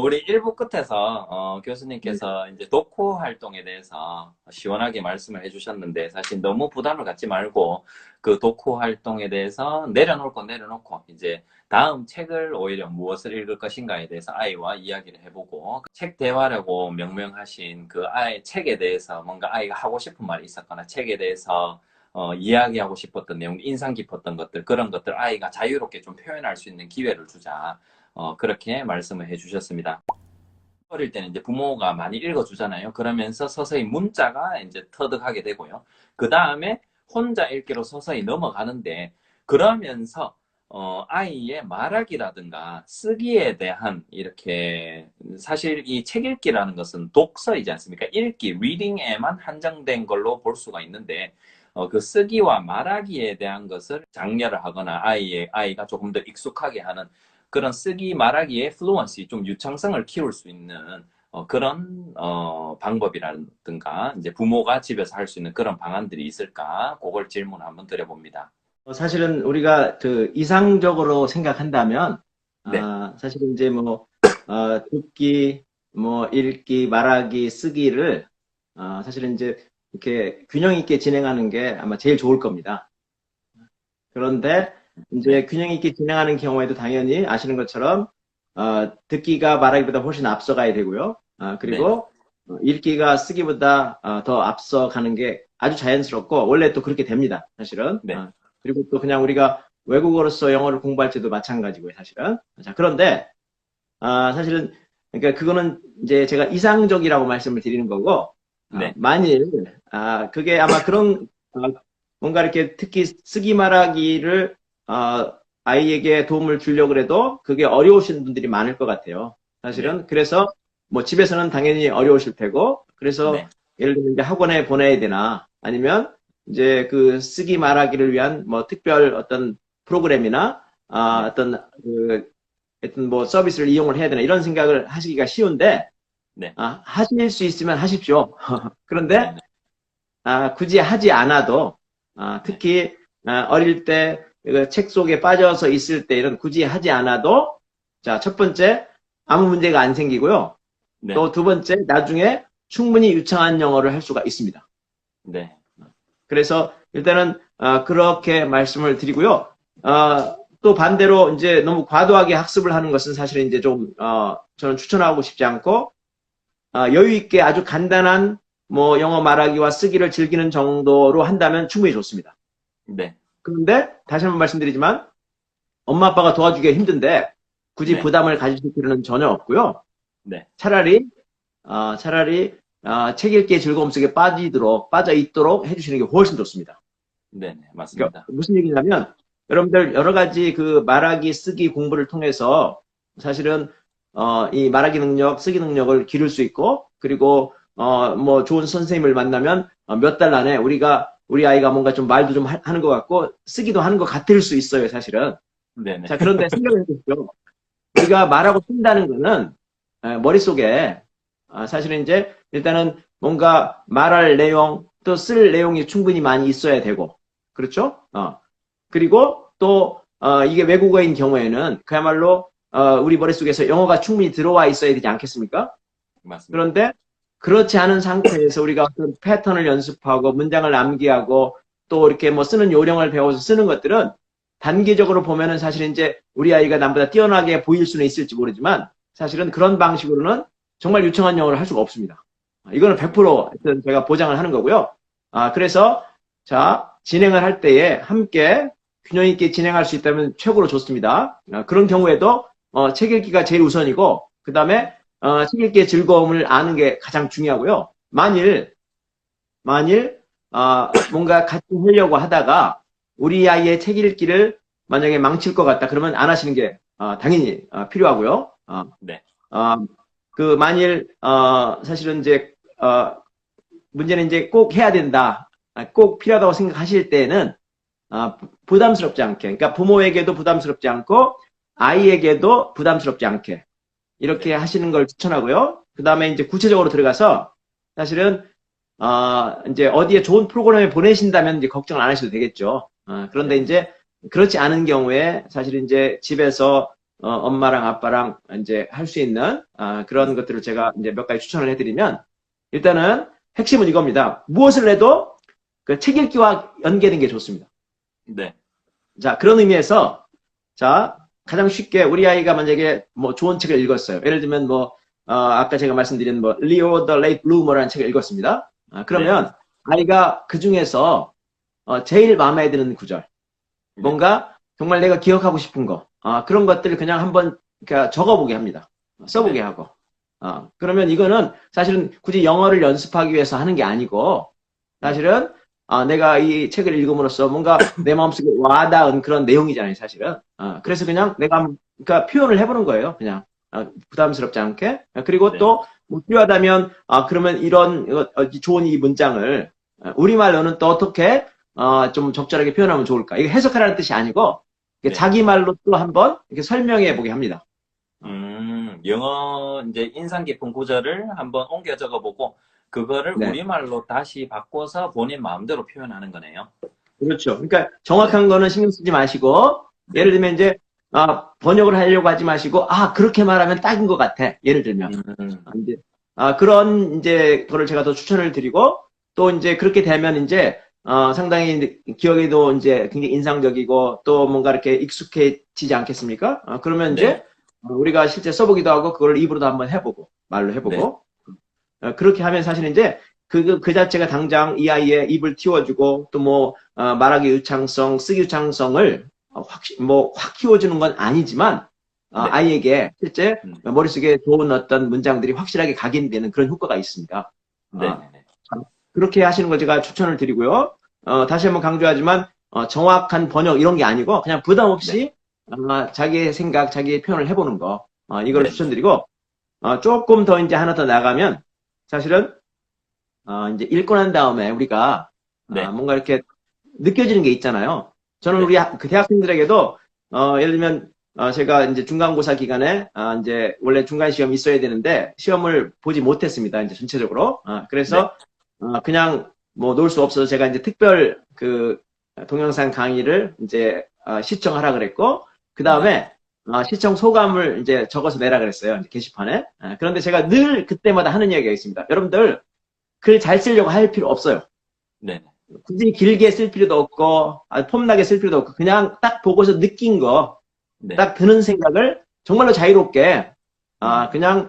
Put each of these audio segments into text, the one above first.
우리 1부 끝에서 교수님께서 이제 독후 활동에 대해서 시원하게 말씀을 해주셨는데 사실 너무 부담을 갖지 말고 그 독후 활동에 대해서 내려놓을 건 내려놓고 이제 다음 책을 오히려 무엇을 읽을 것인가에 대해서 아이와 이야기를 해보고 책 대화라고 명명하신 그 아이 책에 대해서 뭔가 아이가 하고 싶은 말이 있었거나 책에 대해서 이야기하고 싶었던 내용, 인상 깊었던 것들, 그런 것들 아이가 자유롭게 좀 표현할 수 있는 기회를 주자. 그렇게 말씀을 해주셨습니다. 어릴 때는 이제 부모가 많이 읽어주잖아요. 그러면서 서서히 문자가 이제 터득하게 되고요. 그 다음에 혼자 읽기로 서서히 넘어가는데, 그러면서, 아이의 말하기라든가 쓰기에 대한 이렇게, 사실 이 책 읽기라는 것은 독서이지 않습니까? 읽기, 리딩에만 한정된 걸로 볼 수가 있는데, 그 쓰기와 말하기에 대한 것을 장려를 하거나 아이가 조금 더 익숙하게 하는 그런 쓰기 말하기의 플루언시, 좀 유창성을 키울 수 있는 그런 방법이라든가 이제 부모가 집에서 할 수 있는 그런 방안들이 있을까? 그걸 질문 한번 드려봅니다. 사실은 우리가 그 이상적으로 생각한다면, 네, 사실은 이제 뭐, 듣기, 뭐, 읽기, 말하기, 쓰기를, 사실은 이제 이렇게 균형 있게 진행하는 게 아마 제일 좋을 겁니다. 그런데 네, 이제 균형 있게 진행하는 경우에도 당연히 아시는 것처럼, 듣기가 말하기보다 훨씬 앞서가야 되고요. 네, 그리고 읽기가 쓰기보다 더 앞서가는 게 아주 자연스럽고, 원래 또 그렇게 됩니다. 사실은. 네, 그리고 또 그냥 우리가 외국어로서 영어를 공부할 때도 마찬가지고요, 사실은. 자, 그런데, 사실은, 그러니까 그거는 이제 제가 이상적이라고 말씀을 드리는 거고, 네, 만일, 그게 아마 그런, 뭔가 이렇게 특히 쓰기 말하기를, 아이에게 도움을 주려고 해도 그게 어려우신 분들이 많을 것 같아요. 네, 사실은. 그래서 뭐 집에서는 당연히 어려우실 테고, 그래서 네, 예를 들면 이제 학원에 보내야 되나, 아니면 이제 그 쓰기 말하기를 위한 뭐 특별 어떤 프로그램이나, 네, 어떤 그, 하여튼 뭐 서비스를 이용을 해야 되나 이런 생각을 하시기가 쉬운데, 네, 하실 수 있으면 하십시오. 네, 그런데, 굳이 하지 않아도, 네, 특히, 어릴 때, 책 속에 빠져서 있을 때 이런 굳이 하지 않아도, 자, 첫 번째, 아무 문제가 안 생기고요. 네, 또 두 번째, 나중에 충분히 유창한 영어를 할 수가 있습니다. 네, 그래서 일단은, 그렇게 말씀을 드리고요. 또 반대로 이제 너무 과도하게 학습을 하는 것은 사실은 이제 좀, 저는 추천하고 싶지 않고, 여유 있게 아주 간단한 뭐 영어 말하기와 쓰기를 즐기는 정도로 한다면 충분히 좋습니다. 네, 그런데 다시 한번 말씀드리지만 엄마 아빠가 도와주기가 힘든데 굳이 네, 부담을 가지실 필요는 전혀 없고요. 네, 차라리 차라리 책 읽기의 즐거움 속에 빠져 있도록 해주시는 게 훨씬 좋습니다. 네, 그러니까 맞습니다. 무슨 얘기냐면 여러분들 여러 가지 그 말하기 쓰기 공부를 통해서 사실은 이 말하기 능력, 쓰기 능력을 기를 수 있고 그리고 뭐 좋은 선생님을 만나면 몇 달 안에 우리 아이가 뭔가 좀 말도 좀 하는 것 같고 쓰기도 하는 것 같을 수 있어요, 사실은. 네, 네, 자, 그런데 생각을 해보십시오. 우리가 말하고 쓴다는 거는 머릿속에 사실은 이제 일단은 뭔가 말할 내용 또 쓸 내용이 충분히 많이 있어야 되고 그렇죠? 그리고 또 이게 외국어인 경우에는 그야말로 우리 머릿속에서 영어가 충분히 들어와 있어야 되지 않겠습니까? 맞습니다. 그런데 그렇지 않은 상태에서 우리가 어떤 패턴을 연습하고 문장을 암기하고 또 이렇게 뭐 쓰는 요령을 배워서 쓰는 것들은 단기적으로 보면은 사실 이제 우리 아이가 남보다 뛰어나게 보일 수는 있을지 모르지만 사실은 그런 방식으로는 정말 유창한 영어를 할 수가 없습니다. 이거는 맞습니다. 100% 제가 보장을 하는 거고요. 그래서 자, 진행을 할 때에 함께 균형 있게 진행할 수 있다면 최고로 좋습니다. 그런 경우에도 책 읽기가 제일 우선이고 그 다음에 책 읽기의 즐거움을 아는 게 가장 중요하고요. 만일 뭔가 같이 하려고 하다가 우리 아이의 책 읽기를 만약에 망칠 것 같다 그러면 안 하시는 게 당연히 필요하고요. 네, 어, 그 만일 사실은 이제 문제는 이제 꼭 해야 된다, 꼭 필요하다고 생각하실 때는 부담스럽지 않게, 그러니까 부모에게도 부담스럽지 않고 아이에게도 부담스럽지 않게 이렇게 네, 하시는 걸 추천하고요. 그 다음에 이제 구체적으로 들어가서 사실은 이제 어디에 좋은 프로그램에 보내신다면 이제 걱정을 안 하셔도 되겠죠. 그런데 네, 이제 그렇지 않은 경우에 사실 이제 집에서 엄마랑 아빠랑 이제 할 수 있는 그런 것들을 제가 이제 몇 가지 추천을 해드리면 일단은 핵심은 이겁니다. 무엇을 해도 그 책 읽기와 연계된 게 좋습니다. 네. 자, 그런 의미에서 자, 가장 쉽게 우리 아이가 만약에 뭐 좋은 책을 읽었어요. 예를 들면 뭐 아까 제가 말씀드린 뭐 리오 더 레이트 블루머라는 책을 읽었습니다. 그러면 아이가 그 중에서 제일 마음에 드는 구절, 뭔가 정말 내가 기억하고 싶은 거, 그런 것들을 그냥 한번 그러니까 적어보게 합니다. 써보게 하고. 그러면 이거는 사실은 굳이 영어를 연습하기 위해서 하는 게 아니고 사실은 내가 이 책을 읽음으로써 뭔가 내 마음속에 와닿은 그런 내용이잖아요, 사실은. 그래서 그냥 내가 그러니까 표현을 해보는 거예요, 그냥. 부담스럽지 않게. 그리고 또, 뭐 필요하다면, 그러면 이런, 좋은 이 문장을, 우리말로는 또 어떻게, 좀 적절하게 표현하면 좋을까. 이거 해석하라는 뜻이 아니고, 자기 말로 또 한번 이렇게 설명해 보게 합니다. 영어, 이제 인상 깊은 구절을 한번 옮겨 적어보고, 그거를 네. 우리말로 다시 바꿔서 본인 마음대로 표현하는 거네요. 그렇죠. 그러니까 정확한 거는 신경 쓰지 마시고, 예를 들면 이제, 번역을 하려고 하지 마시고, 그렇게 말하면 딱인 것 같아. 예를 들면. 이제, 그런 이제 거를 제가 더 추천을 드리고, 또 이제 그렇게 되면 이제, 상당히 기억에도 이제 굉장히 인상적이고, 또 뭔가 이렇게 익숙해지지 않겠습니까? 그러면 이제, 우리가 실제 써보기도 하고, 그걸 입으로도 한번 해보고, 말로 해보고, 그렇게 하면 사실 이제 그 자체가 당장 이 아이의 입을 틔워주고 또 뭐 말하기 유창성, 쓰기 유창성을 확 키워주는 건 아니지만 아이에게 실제 머릿속에 좋은 어떤 문장들이 확실하게 각인되는 그런 효과가 있습니다. 그렇게 하시는 걸 제가 추천을 드리고요. 다시 한번 강조하지만 정확한 번역 이런 게 아니고 그냥 부담 없이 자기의 생각, 자기의 표현을 해보는 거 이걸 추천드리고 조금 더 이제 하나 더 나가면 사실은 이제 읽고 난 다음에 우리가 뭔가 이렇게 느껴지는 게 있잖아요. 저는 우리 그 대학생들에게도 예를 들면 제가 이제 중간고사 기간에 이제 원래 중간 시험이 있어야 되는데 시험을 보지 못했습니다. 이제 전체적으로. 그래서 그냥 뭐 놀 수 없어서 제가 이제 특별 그 동영상 강의를 이제 시청하라 그랬고 그 다음에 시청 소감을 이제 적어서 내라 그랬어요. 이제 게시판에. 그런데 제가 늘 그때마다 하는 이야기가 있습니다. 여러분들, 글 잘 쓰려고 할 필요 없어요. 굳이 길게 쓸 필요도 없고, 폼나게 쓸 필요도 없고, 그냥 딱 보고서 느낀 거, 딱 드는 생각을 정말로 자유롭게, 그냥,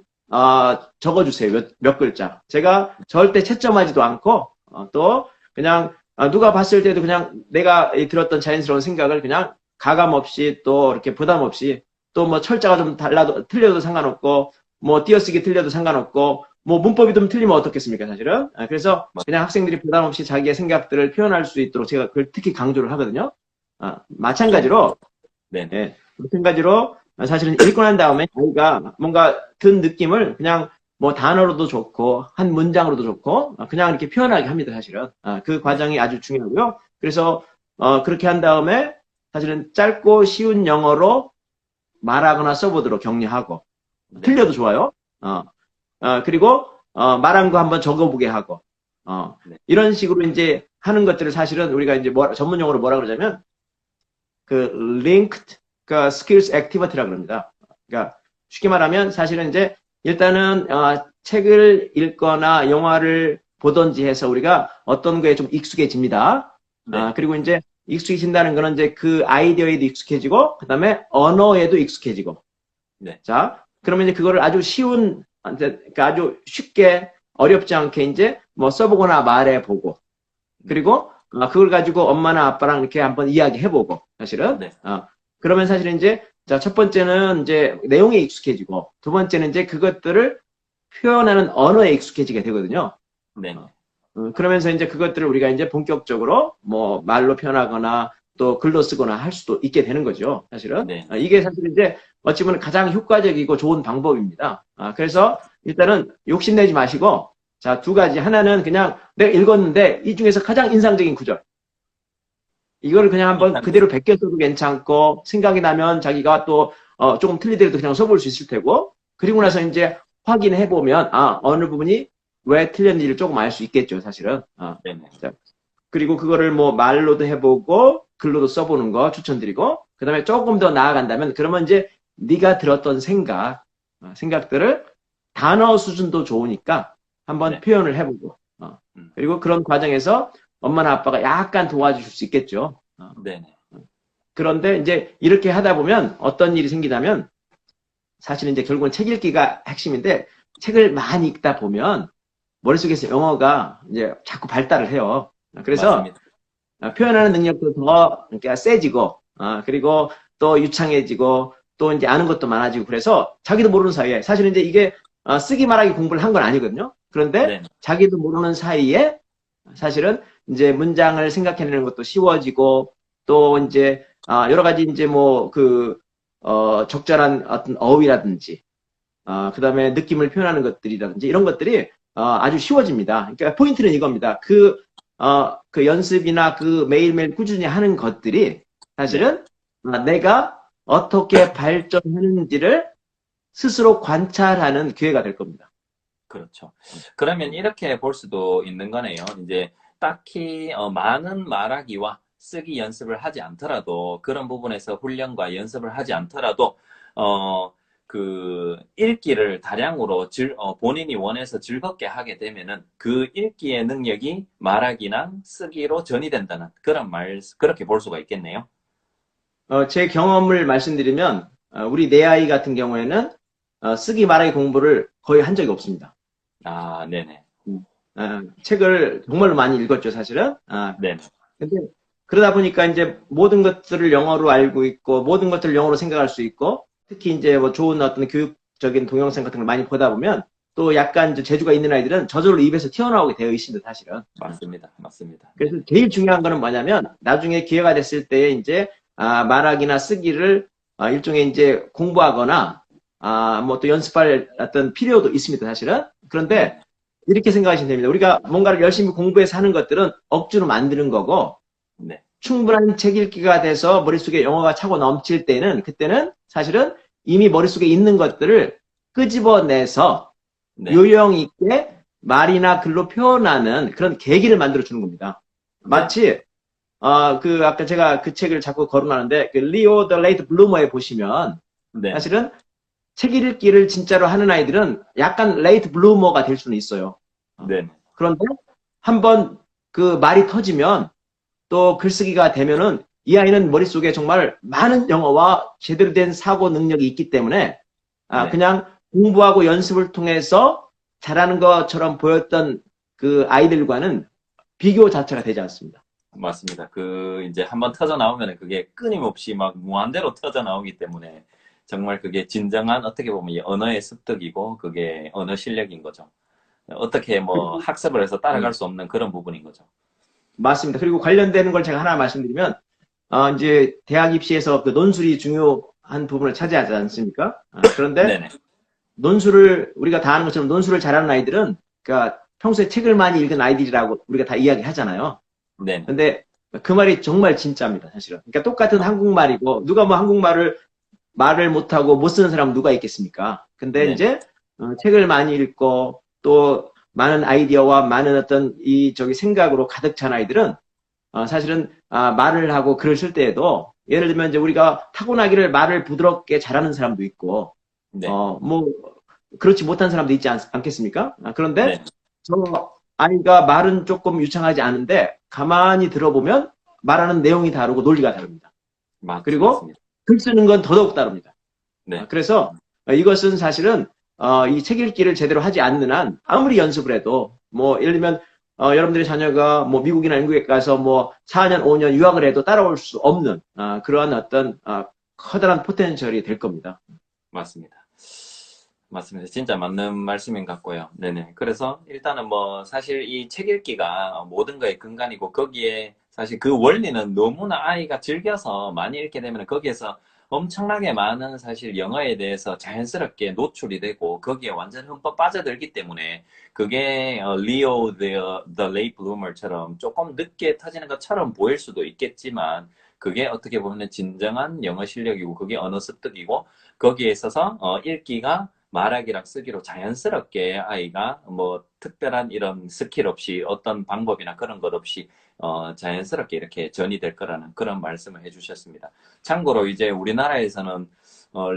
적어주세요. 몇 글자. 제가 절대 채점하지도 않고, 또, 그냥, 누가 봤을 때도 그냥 내가 들었던 자연스러운 생각을 그냥 가감 없이 또 이렇게 부담 없이 또 뭐 철자가 좀 틀려도 상관없고 뭐 띄어쓰기 틀려도 상관없고 뭐 문법이 좀 틀리면 어떻겠습니까 사실은. 그래서 그냥 학생들이 부담 없이 자기의 생각들을 표현할 수 있도록 제가 그걸 특히 강조를 하거든요. 마찬가지로 마찬가지로 사실은 읽고 난 다음에 자기가 뭔가 든 느낌을 그냥 뭐 단어로도 좋고 한 문장으로도 좋고 그냥 이렇게 표현하게 합니다 사실은. 그 과정이 아주 중요하고요. 그래서 그렇게 한 다음에 사실은 짧고 쉬운 영어로 말하거나 써보도록 격려하고 틀려도 좋아요. 그리고 말한 거 한번 적어보게 하고 이런 식으로 이제 하는 것들을 사실은 우리가 이제 전문 용어로 뭐라 그러자면 그 linked 그 skills activity라고 그럽니다. 그러니까 쉽게 말하면 사실은 이제 일단은 책을 읽거나 영화를 보던지 해서 우리가 어떤 거에 좀 익숙해집니다. 그리고 이제 익숙해진다는 거는 이제 그 아이디어에도 익숙해지고, 그 다음에 언어에도 익숙해지고. 자, 그러면 이제 그거를 아주 쉬운, 그러니까 아주 쉽게 어렵지 않게 이제 뭐 써보거나 말해보고. 그리고 그걸 가지고 엄마나 아빠랑 이렇게 한번 이야기해보고, 사실은. 그러면 사실은 이제, 자, 첫 번째는 이제 내용에 익숙해지고, 두 번째는 이제 그것들을 표현하는 언어에 익숙해지게 되거든요. 그러면서 이제 그것들을 우리가 이제 본격적으로 뭐 말로 표현하거나 또 글로 쓰거나 할 수도 있게 되는 거죠, 사실은. 이게 사실 이제 어찌 보면 가장 효과적이고 좋은 방법입니다. 그래서 일단은 욕심내지 마시고, 자, 두 가지. 하나는 그냥 내가 읽었는데 이 중에서 가장 인상적인 구절. 이거를 그냥 한번 그대로 베껴써도 괜찮고, 생각이 나면 자기가 또 조금 틀리더라도 그냥 써볼 수 있을 테고, 그리고 나서 이제 확인해보면, 어느 부분이 왜 틀렸는지를 조금 알 수 있겠죠, 사실은. 자, 그리고 그거를 뭐 말로도 해보고, 글로도 써보는 거 추천드리고, 그 다음에 조금 더 나아간다면, 그러면 이제 네가 들었던 생각들을 단어 수준도 좋으니까 한번 네. 표현을 해보고, 음. 그리고 그런 과정에서 엄마나 아빠가 약간 도와주실 수 있겠죠. 네네. 그런데 이제 이렇게 하다 보면 어떤 일이 생기냐면, 사실은 이제 결국은 책 읽기가 핵심인데, 책을 많이 읽다 보면 머릿속에서 영어가 이제 자꾸 발달을 해요. 그래서 맞습니다. 표현하는 능력도 더 그러니까 세지고, 그리고 또 유창해지고, 또 이제 아는 것도 많아지고, 그래서 자기도 모르는 사이에, 사실은 이제 이게 쓰기 말하기 공부를 한 건 아니거든요. 그런데 네네. 자기도 모르는 사이에 사실은 이제 문장을 생각해내는 것도 쉬워지고, 또 이제 여러 가지 이제 뭐 적절한 어떤 어휘라든지, 그다음에 느낌을 표현하는 것들이라든지 이런 것들이 아주 쉬워집니다. 그러니까 포인트는 이겁니다. 그 연습이나 그 매일매일 꾸준히 하는 것들이 네. 사실은 내가 어떻게 발전하는지를 스스로 관찰하는 기회가 될 겁니다. 그렇죠. 그러면 이렇게 볼 수도 있는 거네요. 이제 딱히 많은 말하기와 쓰기 연습을 하지 않더라도 그런 부분에서 훈련과 연습을 하지 않더라도 그 읽기를 다량으로 본인이 원해서 즐겁게 하게 되면은 그 읽기의 능력이 말하기나 쓰기로 전이 된다는 그렇게 볼 수가 있겠네요. 제 경험을 말씀드리면 우리 내 아이 같은 경우에는 쓰기 말하기 공부를 거의 한 적이 없습니다. 아, 네네. 책을 정말로 많이 읽었죠, 사실은. 네네. 근데 그러다 보니까 이제 모든 것들을 영어로 알고 있고 모든 것들을 영어로 생각할 수 있고 특히 이제 뭐 좋은 어떤 교육적인 동영상 같은 걸 많이 보다 보면 또 약간 이제 재주가 있는 아이들은 저절로 입에서 튀어나오게 되어 있습니다, 사실은. 맞습니다. 맞습니다. 그래서 네네. 제일 중요한 거는 뭐냐면 나중에 기회가 됐을 때 이제 말하기나 쓰기를 일종의 이제 공부하거나 뭐 또 연습할 어떤 필요도 있습니다, 사실은. 그런데 네. 이렇게 생각하시면 됩니다. 우리가 뭔가를 열심히 공부해서 하는 것들은 억지로 만드는 거고 네. 충분한 책 읽기가 돼서 머릿속에 영어가 차고 넘칠 때는 그때는 사실은 이미 머릿속에 있는 것들을 끄집어내서 네. 요령 있게 말이나 글로 표현하는 그런 계기를 만들어 주는 겁니다. 네. 마치 아까 제가 그 책을 자꾸 거론하는데 그 리오 더 레이트 블루머에 보시면 네. 사실은 책 읽기를 진짜로 하는 아이들은 약간 레이트 블루머가 될 수는 있어요. 네. 그런데 한번 그 말이 터지면 또 글쓰기가 되면은 이 아이는 머릿속에 정말 많은 영어와 제대로 된 사고 능력이 있기 때문에 네. 그냥 공부하고 연습을 통해서 잘하는 것처럼 보였던 그 아이들과는 비교 자체가 되지 않습니다. 맞습니다. 이제 한번 터져 나오면 그게 끊임없이 막 무한대로 터져 나오기 때문에 정말 그게 진정한 어떻게 보면 이 언어의 습득이고 그게 언어 실력인 거죠. 어떻게 뭐 학습을 해서 따라갈 수 없는 그런 부분인 거죠. 맞습니다. 그리고 관련되는 걸 제가 하나 말씀드리면 이제 대학 입시에서 그 논술이 중요한 부분을 차지하지 않습니까? 그런데 네네. 논술을 우리가 다 아는 것처럼 논술을 잘하는 아이들은 그러니까 평소에 책을 많이 읽은 아이들이라고 우리가 다 이야기하잖아요. 네네. 근데 그 말이 정말 진짜입니다, 사실은. 그러니까 똑같은 한국말이고 누가 뭐 한국말을 말을 못하고 못 쓰는 사람은 누가 있겠습니까? 근데 네네. 이제 책을 많이 읽고 또 많은 아이디어와 많은 어떤 저기 생각으로 가득 찬 아이들은 사실은 말을 하고 글을 쓸 때에도 예를 들면 이제 우리가 타고나기를 말을 부드럽게 잘하는 사람도 있고 네. 뭐 그렇지 못한 사람도 있지 않겠습니까? 그런데 네. 저 아이가 말은 조금 유창하지 않은데 가만히 들어보면 말하는 내용이 다르고 논리가 다릅니다. 그리고 맞습니다. 글 쓰는 건 더더욱 다릅니다. 네. 그래서 이것은 사실은 이 책 읽기를 제대로 하지 않는 한 아무리 연습을 해도 뭐 예를 들면 여러분들의 자녀가 뭐 미국이나 영국에 가서 뭐 4년, 5년 유학을 해도 따라올 수 없는 그러한 어떤 커다란 포텐셜이 될 겁니다. 맞습니다. 맞습니다. 진짜 맞는 말씀인 것 같고요. 네네. 그래서 일단은 뭐 사실 이 책 읽기가 모든 거의 근간이고 거기에 사실 그 원리는 너무나 아이가 즐겨서 많이 읽게 되면 거기에서 엄청나게 많은 사실 영어에 대해서 자연스럽게 노출이 되고 거기에 완전 흠뻑 빠져들기 때문에 그게 리오 the late bloomer처럼 조금 늦게 터지는 것처럼 보일 수도 있겠지만 그게 어떻게 보면 진정한 영어 실력이고 그게 언어 습득이고 거기에 있어서 읽기가 말하기랑 쓰기로 자연스럽게 아이가 뭐 특별한 이런 스킬 없이 어떤 방법이나 그런 것 없이 자연스럽게 이렇게 전이 될 거라는 그런 말씀을 해주셨습니다. 참고로 이제 우리나라에서는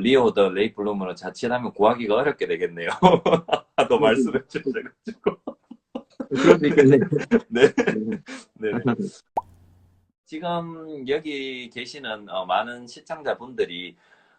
리오 더 레이 블룸으로 자칫하면 구하기가 어렵게 되겠네요. 또 말씀해 주셔가지고. 그럴 수 있겠네요. 네, 네. 지금 여기 계시는 많은 시청자분들이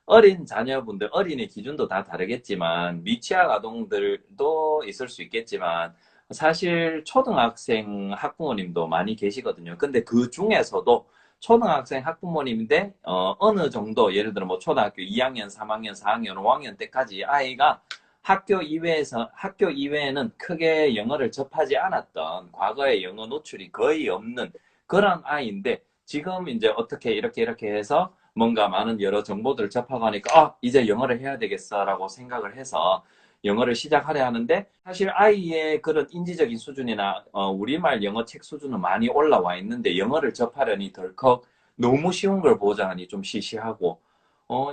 어린 자녀분들, 어린이 기준도 다 다르겠지만, 미취학 아동들도 있을 수 있겠지만, 사실 초등학생 학부모님도 많이 계시거든요. 근데 그 중에서도 초등학생 학부모님인데, 어느 정도, 예를 들어 뭐 초등학교 2학년, 3학년, 4학년, 5학년 때까지 아이가 학교 이외에는 크게 영어를 접하지 않았던, 과거에 영어 노출이 거의 없는 그런 아이인데, 지금 이제 어떻게 이렇게 해서 뭔가 많은 여러 정보들을 접하고 하니까 이제 영어를 해야 되겠어라고 생각을 해서 영어를 시작하려 하는데 사실 아이의 그런 인지적인 수준이나 우리말 영어 책 수준은 많이 올라와 있는데 영어를 접하려니 덜컥 너무 쉬운 걸 보자 하니 좀 시시하고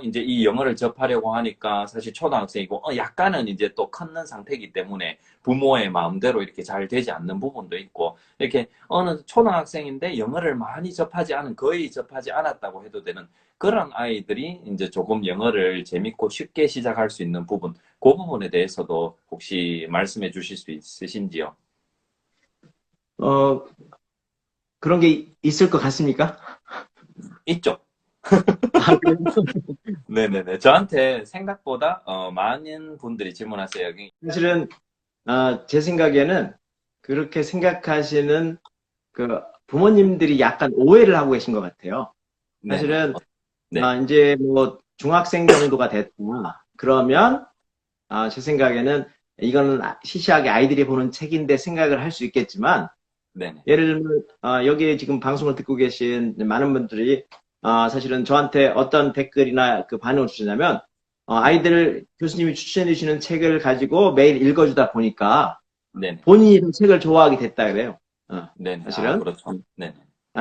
이제 이 영어를 접하려고 하니까 사실 초등학생이고 약간은 이제 또 컸는 상태이기 때문에 부모의 마음대로 이렇게 잘 되지 않는 부분도 있고 이렇게 어느 초등학생인데 영어를 많이 접하지 않은 거의 접하지 않았다고 해도 되는 그런 아이들이 이제 조금 영어를 재밌고 쉽게 시작할 수 있는 부분, 그 부분에 대해서도 혹시 말씀해 주실 수 있으신지요? 어, 그런 게 있을 것 같습니까? 있죠? 아, 그래요? 네네네. 저한테 생각보다 많은 분들이 질문하세요. 사실은, 제 생각에는 그렇게 생각하시는 그 부모님들이 약간 오해를 하고 계신 것 같아요. 네네. 사실은, 네. 이제 뭐 중학생 정도가 됐다. 그러면, 제 생각에는 이거는 시시하게 아이들이 보는 책인데 생각을 할 수 있겠지만, 네네. 예를 들면, 여기 지금 방송을 듣고 계신 많은 분들이, 사실은 저한테 어떤 댓글이나 그 반응을 주시냐면, 네. 아이들 교수님이 추천해 주시는 책을 가지고 매일 읽어주다 보니까 네네. 본인이 그 책을 좋아하게 됐다 그래요. 네네. 아, 사실은. 그렇죠. 네네.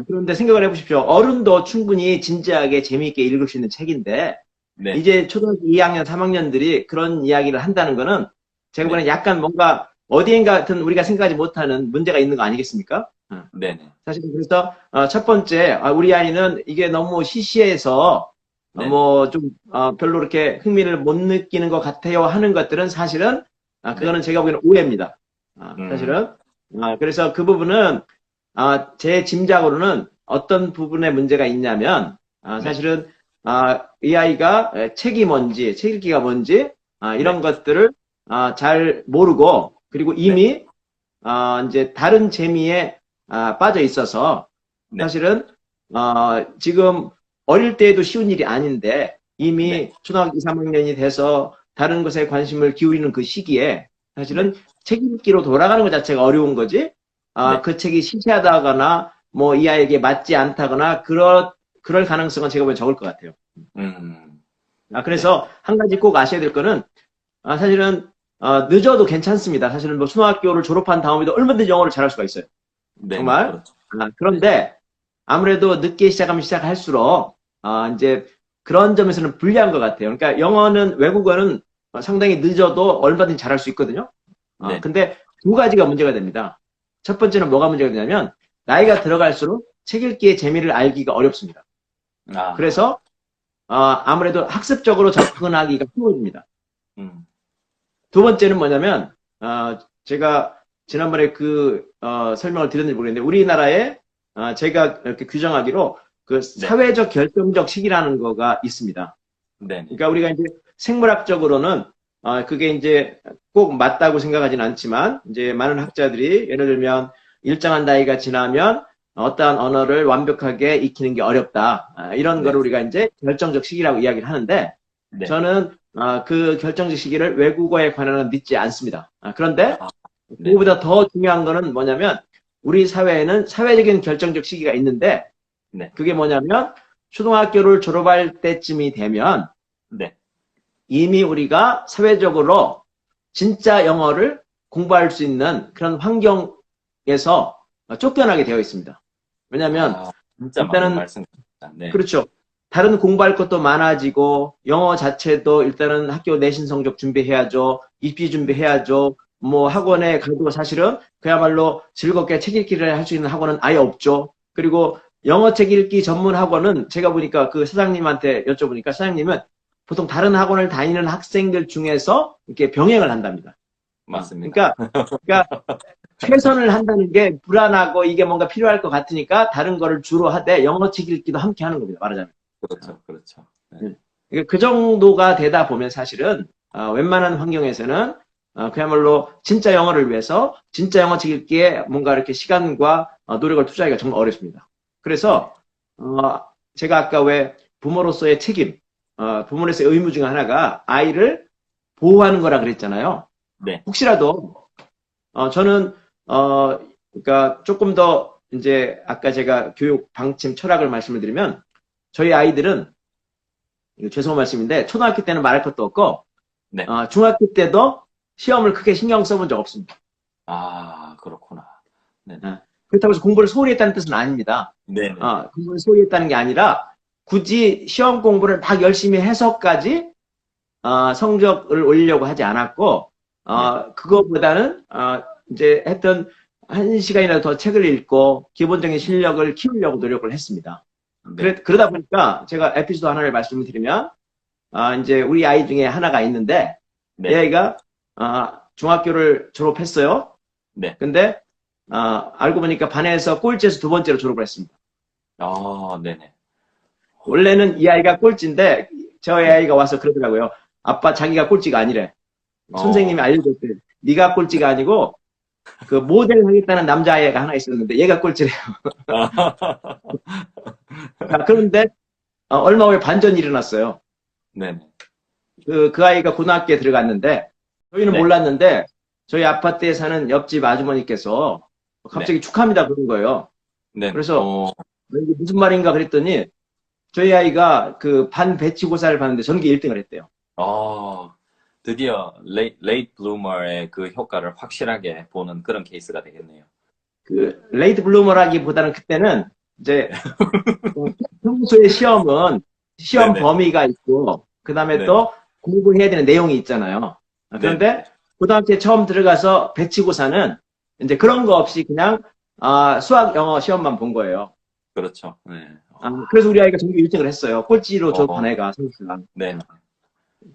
그런데 생각을 해보십시오. 어른도 충분히 진지하게 재미있게 읽을 수 있는 책인데, 네. 이제 초등학교 2학년, 3학년들이 그런 이야기를 한다는 거는 제가 네. 보기에는 약간 뭔가 어디엔가 같은 우리가 생각하지 못하는 문제가 있는 거 아니겠습니까? 네네. 사실은 그래서 첫 번째 우리 아이는 이게 너무 시시해서 네네. 뭐 좀 별로 이렇게 흥미를 못 느끼는 것 같아요 하는 것들은 사실은 네. 그거는 제가 보기에는 오해입니다. 음, 사실은 그래서 그 부분은 제 짐작으로는 어떤 부분에 문제가 있냐면 네. 사실은 이 아이가 책이 뭔지 책 읽기가 뭔지 네. 이런 것들을 잘 모르고 그리고 네. 이미 이제 다른 재미에 빠져 있어서 네. 사실은 지금 어릴 때에도 쉬운 일이 아닌데 네. 이미 초등학교 2, 3학년이 돼서 다른 것에 관심을 기울이는 그 시기에 네. 사실은 책 읽기로 돌아가는 것 자체가 어려운 거지. 네. 그 책이 시시하다거나 뭐 이 아이에게 맞지 않다거나 그럴 가능성은 제가 보기엔 적을 것 같아요. 음, 네. 그래서 한 가지 꼭 아셔야 될 거는 사실은 늦어도 괜찮습니다. 사실은 뭐 초등학교를 졸업한 다음에도 얼마든지 영어를 잘할 수가 있어요. 네네. 정말. 그렇죠. 네. 그런데 아무래도 늦게 시작하면 시작할수록 이제 그런 점에서는 불리한 것 같아요. 그러니까 영어는 외국어는 상당히 늦어도 얼마든지 잘할 수 있거든요. 네. 근데 두 가지가 문제가 됩니다. 첫 번째는 뭐가 문제가 되냐면 나이가 들어갈수록 책 읽기의 재미를 알기가 어렵습니다. 아, 그래서 아무래도 학습적으로 접근하기가 쉬워집니다. 음, 두 번째는 뭐냐면 제가 지난번에 설명을 드렸는지 모르겠는데 우리나라에 제가 이렇게 규정하기로 그 네. 사회적 결정적 시기라는 거가 있습니다. 네네. 그러니까 우리가 이제 생물학적으로는 그게 이제 꼭 맞다고 생각하지는 않지만 이제 많은 학자들이 예를 들면 일정한 나이가 지나면 어떠한 언어를 완벽하게 익히는 게 어렵다. 이런 네. 거를 우리가 이제 결정적 시기라고 이야기를 하는데 네. 저는 그 결정적 시기를 외국어에 관한은 믿지 않습니다. 그런데 아, 네네. 그거보다 더 중요한 거는 뭐냐면 우리 사회에는 사회적인 결정적 시기가 있는데 네. 그게 뭐냐면 초등학교를 졸업할 때쯤이 되면 네. 이미 우리가 사회적으로 진짜 영어를 공부할 수 있는 그런 환경에서 쫓겨나게 되어 있습니다. 왜냐하면 아, 진짜 맞는 일단은 말씀입니다. 네. 그렇죠. 다른 공부할 것도 많아지고, 영어 자체도 일단은 학교 내신 성적 준비해야죠. 입시 준비해야죠. 뭐 학원에 가도 사실은 그야말로 즐겁게 책 읽기를 할 수 있는 학원은 아예 없죠. 그리고 영어 책 읽기 전문 학원은 제가 보니까 그 사장님한테 여쭤보니까 사장님은 보통 다른 학원을 다니는 학생들 중에서 이렇게 병행을 한답니다. 맞습니다. 그러니까 최선을 한다는 게 불안하고 이게 뭔가 필요할 것 같으니까 다른 거를 주로 하되 영어 책 읽기도 함께 하는 겁니다. 말하자면. 그렇죠, 그렇죠. 네. 그 정도가 되다 보면 사실은 웬만한 환경에서는 그야말로 진짜 영어를 위해서 진짜 영어 책 읽기에 뭔가 이렇게 시간과 노력을 투자하기가 정말 어렵습니다. 그래서 제가 아까 왜 부모로서의 책임, 부모로서의 의무 중 하나가 아이를 보호하는 거라 그랬잖아요. 네. 혹시라도 저는 그러니까 조금 더 이제 아까 제가 교육 방침 철학을 말씀을 드리면 저희 아이들은 이거 죄송한 말씀인데 초등학교 때는 말할 것도 없고 네. 중학교 때도 시험을 크게 신경 써본 적 없습니다. 아, 그렇구나. 네. 그렇다고 해서 공부를 소홀히 했다는 뜻은 아닙니다. 네. 공부를 소홀히 했다는 게 아니라 굳이 시험 공부를 막 열심히 해서까지 성적을 올리려고 하지 않았고 그거보다는 이제 했던 1시간이라도 더 책을 읽고 기본적인 실력을 키우려고 노력을 했습니다. 네. 그러다 보니까 제가 에피소드 하나를 말씀을 드리면 이제 우리 아이 중에 하나가 있는데 네. 이 아이가 중학교를 졸업했어요. 네. 근데 알고 보니까 반에서 꼴찌에서 두 번째로 졸업을 했습니다. 네네. 원래는 이 아이가 꼴찌인데 저희 아이가 와서 그러더라고요. 아빠 자기가 꼴찌가 아니래. 선생님이 알려줬대. 네가 꼴찌가 아니고 그 모델 하겠다는 남자아이가 하나 있었는데 얘가 꼴찌래요. 그런데 얼마 후에 반전이 일어났어요. 네네. 그 아이가 고등학교에 들어갔는데 저희는 네. 몰랐는데 저희 아파트에 사는 옆집 아주머니께서 갑자기 축하합니다 그런 거예요. 네. 그래서 이게 무슨 말인가 그랬더니 저희 아이가 그 반 배치고사를 봤는데 전교 1등을 했대요. 드디어 레이트 블루머의 그 효과를 확실하게 보는 그런 케이스가 되겠네요. 그 레이트 블루머라기보다는 그때는 이제 평소에 시험은 시험 네네. 범위가 있고 그다음에 네. 또 공부해야 되는 내용이 있잖아요. 그런데 고등학교에 처음 들어가서 배치고사는 이제 그런 거 없이 그냥 수학, 영어 시험만 본 거예요. 그렇죠. 네. 그래서 우리 아이가 전교 1등을 했어요. 꼴찌로 졸업한 애가 선수랑. 네.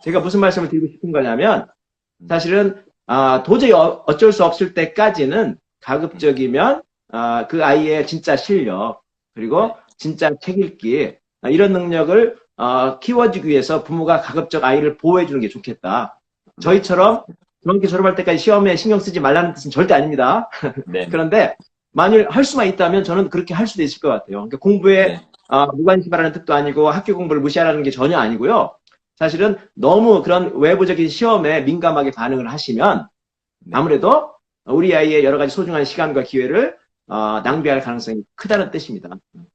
제가 무슨 말씀을 드리고 싶은 거냐면 사실은 도저히 어쩔 수 없을 때까지는 가급적이면 그 아이의 진짜 실력 그리고 진짜 책 읽기 이런 능력을 키워주기 위해서 부모가 가급적 아이를 보호해 주는 게 좋겠다. 저희처럼 중학교 졸업할 때까지 시험에 신경 쓰지 말라는 뜻은 절대 아닙니다. 네. 그런데 만일 할 수만 있다면 저는 그렇게 할 수도 있을 것 같아요. 그러니까 공부에 네. 무관심하라는 뜻도 아니고 학교 공부를 무시하라는 게 전혀 아니고요. 사실은 너무 그런 외부적인 시험에 민감하게 반응을 하시면 아무래도 우리 아이의 여러 가지 소중한 시간과 기회를 낭비할 가능성이 크다는 뜻입니다.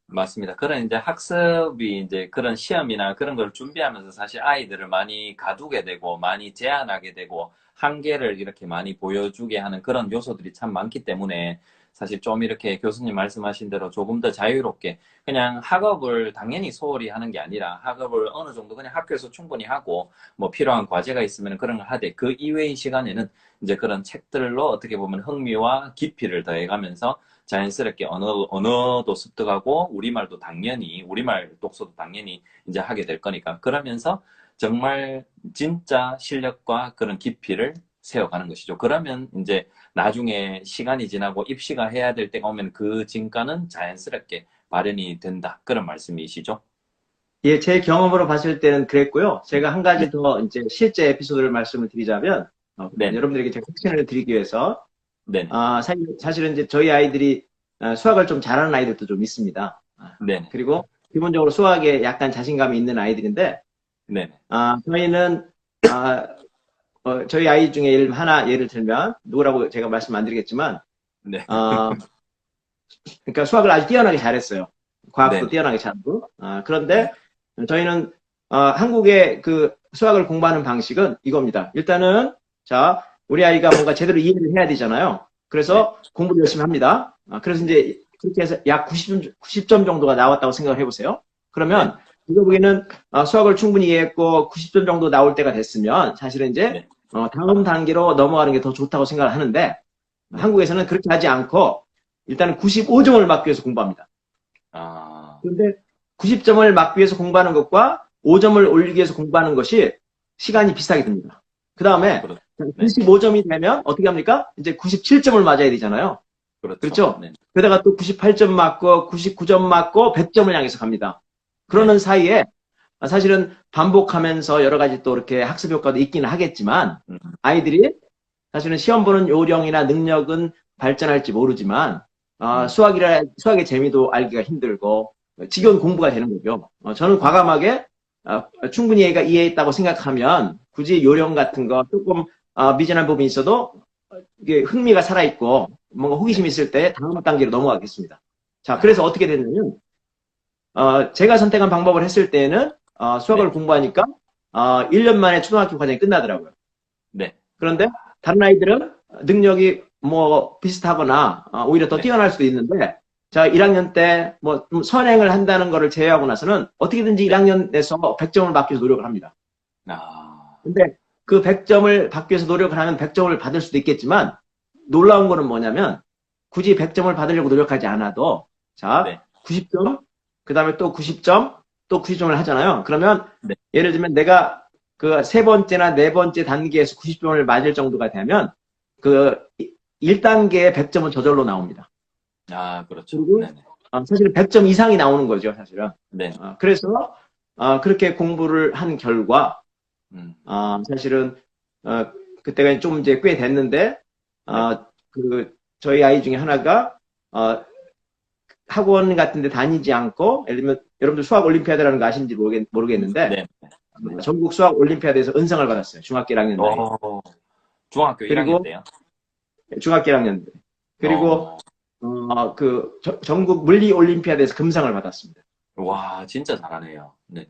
맞습니다. 그런 이제 학습이 이제 그런 시험이나 그런 걸 준비하면서 사실 아이들을 많이 가두게 되고 많이 제한하게 되고 한계를 이렇게 많이 보여주게 하는 그런 요소들이 참 많기 때문에 사실 좀 이렇게 교수님 말씀하신 대로 조금 더 자유롭게 그냥 학업을 당연히 소홀히 하는 게 아니라 학업을 어느 정도 그냥 학교에서 충분히 하고 뭐 필요한 과제가 있으면 그런 걸 하되 그 이외의 시간에는 이제 그런 책들로 어떻게 보면 흥미와 깊이를 더해가면서 자연스럽게 언어도 습득하고 우리말도 당연히 우리말 독서도 당연히 이제 하게 될 거니까 그러면서 정말 진짜 실력과 그런 깊이를 세워가는 것이죠. 그러면 이제 나중에 시간이 지나고 입시가 해야 될 때가 오면 그 진가는 자연스럽게 마련이 된다. 그런 말씀이시죠? 예, 제 경험으로 봤을 때는 그랬고요. 제가 한 가지 더 이제 실제 에피소드를 말씀을 드리자면 네. 여러분들에게 제가 확신을 드리기 위해서 네. 사실은 이제 저희 아이들이 수학을 좀 잘하는 아이들도 좀 있습니다. 네. 그리고 기본적으로 수학에 약간 자신감이 있는 아이들인데 네. 저희는 저희 아이 중에 하나 예를 들면 누구라고 제가 말씀 안 드리겠지만 네. 그러니까 수학을 아주 뛰어나게 잘했어요. 과학도 네. 뛰어나게 잘하고 그런데 저희는 한국의 그 수학을 공부하는 방식은 이겁니다. 일단은 자 우리 아이가 뭔가 제대로 이해를 해야 되잖아요. 그래서 공부를 열심히 합니다. 그래서 이제 그렇게 해서 약 90점 정도가 나왔다고 생각을 해보세요. 그러면 제가 보기에는 수학을 충분히 이해했고 90점 정도 나올 때가 됐으면 사실은 이제 네. 다음 단계로 넘어가는 게 더 좋다고 생각을 하는데 네. 한국에서는 그렇게 하지 않고 일단은 95점을 막기 위해서 공부합니다. 아, 그런데 90점을 막기 위해서 공부하는 것과 5점을 올리기 위해서 공부하는 것이 시간이 비슷하게 듭니다. 그 다음에 그렇, 네. 95점이 되면 어떻게 합니까? 이제 97점을 맞아야 되잖아요. 그렇죠. 그렇죠? 네. 그러다가 또 98점 맞고 99점 맞고 100점을 향해서 갑니다. 그러는 사이에 사실은 반복하면서 여러 가지 또 이렇게 학습 효과도 있기는 하겠지만 아이들이 사실은 시험 보는 요령이나 능력은 발전할지 모르지만 수학의 재미도 알기가 힘들고 지겨운 공부가 되는 거죠. 저는 과감하게 충분히 얘가 이해했다고 생각하면 굳이 요령 같은 거 조금 미진한 부분이 있어도 이게 흥미가 살아있고 뭔가 호기심이 있을 때 다음 단계로 넘어가겠습니다. 자, 그래서 어떻게 됐냐면 제가 선택한 방법을 했을 때는 수학을 네. 공부하니까 1년 만에 초등학교 과정이 끝나더라고요. 네. 그런데 다른 아이들은 능력이 뭐 비슷하거나 오히려 더 네. 뛰어날 수도 있는데 자 1학년 때 뭐 선행을 한다는 거를 제외하고 나서는 어떻게든지 1학년에서 100점을 받기 위해서 노력을 합니다. 아, 근데 그 100점을 받기 위해서 노력을 하면 100점을 받을 수도 있겠지만 놀라운 거는 뭐냐면 굳이 100점을 받으려고 노력하지 않아도 자 네. 90점 그 다음에 또 90점 또 90점을 하잖아요. 그러면 네. 예를 들면 내가 그 세 번째나 네 번째 단계에서 90점을 맞을 정도가 되면 그 1단계의 100점은 저절로 나옵니다. 아, 그렇죠. 그리고 네네. 사실은 100점 이상이 나오는 거죠, 사실은. 네. 그래서 그렇게 공부를 한 결과 사실은 그때가 좀 이제 꽤 됐는데 그 저희 아이 중에 하나가 학원 같은 데 다니지 않고 예를 들면 여러분들 수학 올림피아드라는 거 아시는지 모르겠는데 네. 전국 수학 올림피아드에서 은상을 받았어요. 중학교 1학년 나이. 중학교 그리고 1학년 때요? 중학교 1학년 때. 그리고 전국 물리 올림피아드에서 금상을 받았습니다. 와, 진짜 잘하네요. 네네.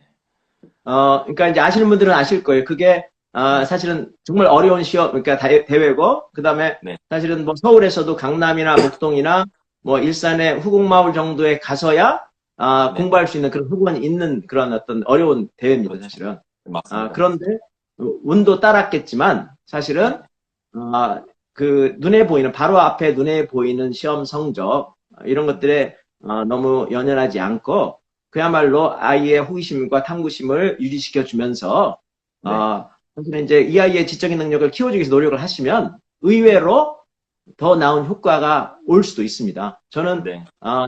그러니까 이제 아시는 분들은 아실 거예요. 그게 사실은 정말 어려운 시험, 그러니까 대회고, 그 다음에 네. 사실은 뭐 서울에서도 강남이나 목동이나 뭐 일산의 후곡마을 정도에 가서야 네. 공부할 수 있는 그런 학원이 있는 그런 어떤 어려운 대회입니다, 그렇죠. 사실은. 맞습니다. 그런데 운도 따랐겠지만 사실은 그 눈에 보이는 바로 앞에 눈에 보이는 시험 성적 이런 것들에 너무 연연하지 않고 그야말로 아이의 호기심과 탐구심을 유지시켜 주면서 네. 사실은 이제 이 아이의 지적인 능력을 키워주기 위해서 노력을 하시면 의외로 더 나은 효과가 올 수도 있습니다. 저는 네.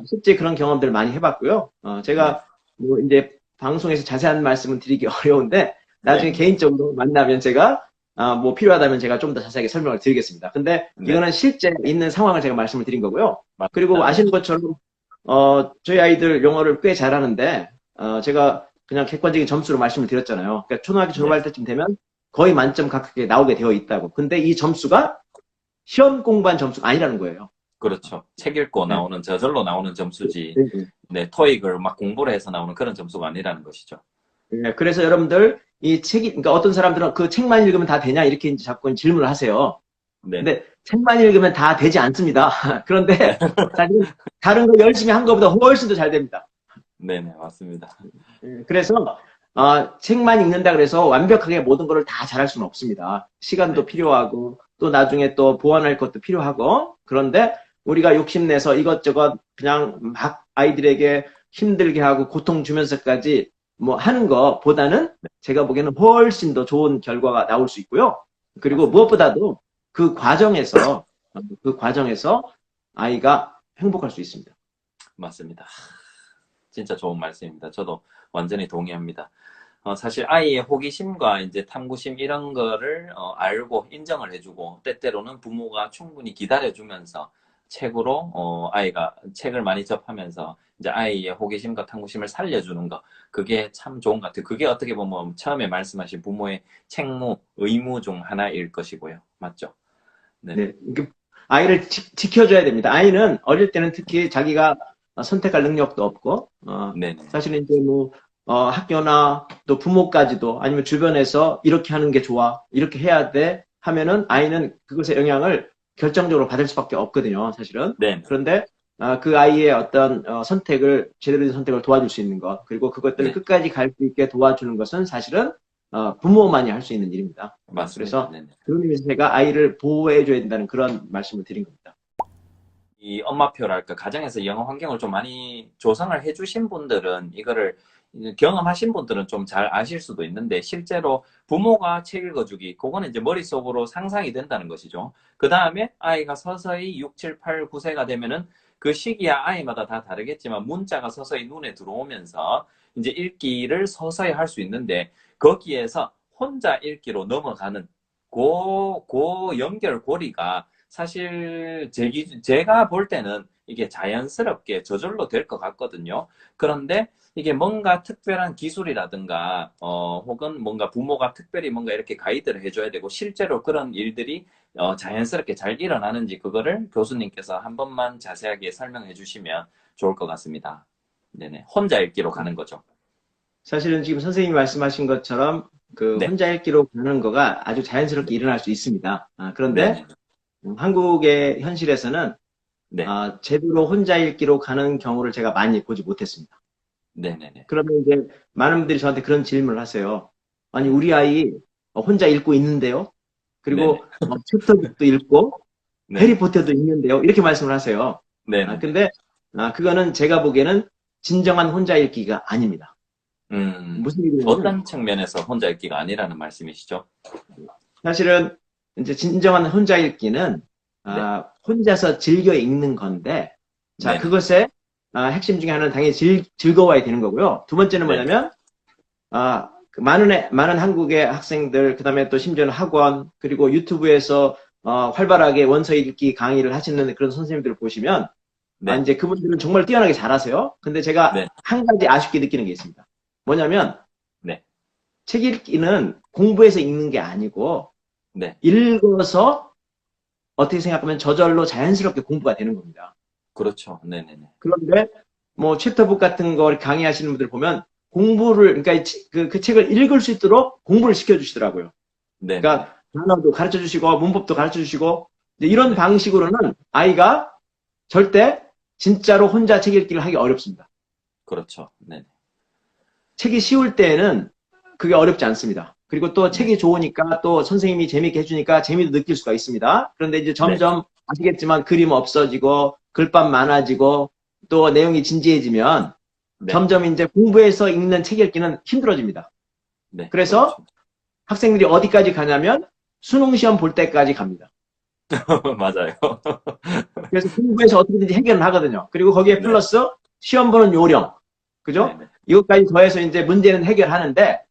실제 그런 경험들을 많이 해봤고요. 제가 뭐 이제 방송에서 자세한 말씀은 드리기 어려운데 나중에 개인적으로 만나면 제가 뭐 필요하다면 제가 좀 더 자세하게 설명을 드리겠습니다. 근데 이거는 실제 있는 상황을 제가 말씀을 드린 거고요. 맞습니다. 그리고 아시는 것처럼 저희 아이들 영어를 꽤 잘하는데 제가 그냥 객관적인 점수로 말씀을 드렸잖아요. 그러니까 초등학교 졸업할 때쯤 되면 거의 만점 각각에 나오게 되어 있다고. 근데 이 점수가 시험 공부한 점수가 아니라는 거예요. 그렇죠. 책 읽고 나오는 저절로 나오는 점수지. 네. 네, 토익을 막 공부를 해서 나오는 그런 점수가 아니라는 것이죠. 네, 그래서 여러분들 이 책이 그러니까 어떤 사람들은 그 책만 읽으면 다 되냐 이렇게 이제 자꾸 질문을 하세요. 네. 근데 책만 읽으면 다 되지 않습니다. 그런데 사실 다른 거 열심히 한 것보다 훨씬 더 잘 됩니다. 네네, 맞습니다. 그래서 책만 읽는다 그래서 완벽하게 모든 거를 다 잘할 수는 없습니다. 시간도 필요하고 또 나중에 또 보완할 것도 필요하고 그런데 우리가 욕심내서 이것저것 그냥 막 아이들에게 힘들게 하고 고통 주면서까지 뭐 하는 것보다는 제가 보기에는 훨씬 더 좋은 결과가 나올 수 있고요. 그리고 무엇보다도 그 과정에서 아이가 행복할 수 있습니다. 맞습니다. 진짜 좋은 말씀입니다. 저도 완전히 동의합니다. 사실 아이의 호기심과 이제 탐구심 이런 거를 알고 인정을 해주고 때때로는 부모가 충분히 기다려주면서 책으로 아이가 책을 많이 접하면서 이제 아이의 호기심과 탐구심을 살려주는 거 그게 참 좋은 것 같아요. 그게 어떻게 보면 처음에 말씀하신 부모의 책무, 의무 중 하나일 것이고요. 맞죠? 네. 아이를 지켜줘야 됩니다. 아이는 어릴 때는 특히 자기가 선택할 능력도 없고 사실은 이제 뭐 학교나 또 부모까지도 아니면 주변에서 이렇게 하는 게 좋아, 이렇게 해야 돼 하면은 아이는 그것의 영향을 결정적으로 받을 수밖에 없거든요, 사실은. 네. 그런데 그 아이의 어떤 선택을 제대로 된 선택을 도와줄 수 있는 것 그리고 그것들을 네. 끝까지 갈 수 있게 도와주는 것은 사실은 부모만이 할 수 있는 일입니다. 맞습니다. 그래서 네네. 그런 의미에서 제가 아이를 보호해줘야 된다는 그런 말씀을 드린 겁니다. 이 엄마표랄까, 가정에서 영어 환경을 좀 많이 조성을 해주신 분들은, 이거를 경험하신 분들은 좀 잘 아실 수도 있는데, 실제로 부모가 책 읽어주기, 그거는 이제 머릿속으로 상상이 된다는 것이죠. 그 다음에 아이가 서서히 6, 7, 8, 9세가 되면은 그 시기야 아이마다 다 다르겠지만, 문자가 서서히 눈에 들어오면서 이제 읽기를 서서히 할 수 있는데, 거기에서 혼자 읽기로 넘어가는 그 연결고리가 사실 제가 볼 때는 이게 자연스럽게 저절로 될 것 같거든요. 그런데 이게 뭔가 특별한 기술이라든가 혹은 뭔가 부모가 특별히 뭔가 이렇게 가이드를 해줘야 되고 실제로 그런 일들이 자연스럽게 잘 일어나는지 그거를 교수님께서 한 번만 자세하게 설명해 주시면 좋을 것 같습니다. 네네. 혼자 읽기로 가는 거죠. 사실은 지금 선생님이 말씀하신 것처럼 그 네. 혼자 읽기로 가는 거가 아주 자연스럽게 일어날 수 있습니다. 그런데 네네. 한국의 현실에서는 네. 제대로 혼자 읽기로 가는 경우를 제가 많이 보지 못했습니다. 네네네. 그러면 이제 많은 분들이 저한테 그런 질문을 하세요. 아니, 음. 우리 아이 혼자 읽고 있는데요? 네네. 그리고 챕터북도 읽고 네네. 해리포터도 읽는데요? 이렇게 말씀을 하세요. 네네네. 근데 그거는 제가 보기에는 진정한 혼자 읽기가 아닙니다. 무슨 얘기냐면 어떤 측면에서 혼자 읽기가 아니라는 말씀이시죠? 사실은 이제 진정한 혼자 읽기는 네. 혼자서 즐겨 읽는 건데 자 네네. 그것의 핵심 중에 하나는 당연히 즐거워야 되는 거고요. 두 번째는 네네. 뭐냐면 그 많은 한국의 학생들 그다음에 또 심지어는 학원 그리고 유튜브에서 활발하게 원서 읽기 강의를 하시는 그런 선생님들을 보시면 네. 이제 그분들은 정말 뛰어나게 잘하세요. 근데 제가 네. 한 가지 아쉽게 느끼는 게 있습니다. 뭐냐면 네. 책 읽기는 공부해서 읽는 게 아니고 네. 읽어서 어떻게 생각하면 저절로 자연스럽게 공부가 되는 겁니다. 그렇죠. 네네네. 그런데 뭐 챕터북 같은 거 공부하시는 분들 보면 공부를 그러니까 그 책을 읽을 수 있도록 공부를 시켜주시더라고요. 네네네. 그러니까 단어도 가르쳐 주시고 문법도 가르쳐 주시고 이런 네. 방식으로는 아이가 절대 진짜로 혼자 책 읽기를 하기 어렵습니다. 그렇죠. 네네. 책이 쉬울 때에는 그게 어렵지 않습니다. 그리고 또 네. 책이 좋으니까 또 선생님이 재미있게 해주니까 재미도 느낄 수가 있습니다. 그런데 이제 네. 점점 아시겠지만 그림 없어지고 글밥 많아지고 또 내용이 진지해지면 네. 점점 이제 공부해서 읽는 책 읽기는 힘들어집니다. 네. 그래서 학생들이 어디까지 가냐면 수능 시험 볼 때까지 갑니다. 그렇죠. 맞아요. 그래서 공부해서 어떻게든지 해결을 하거든요. 그리고 거기에 네. 플러스 시험 보는 요령, 그죠? 네네. 이것까지 더해서 이제 문제는 해결하는데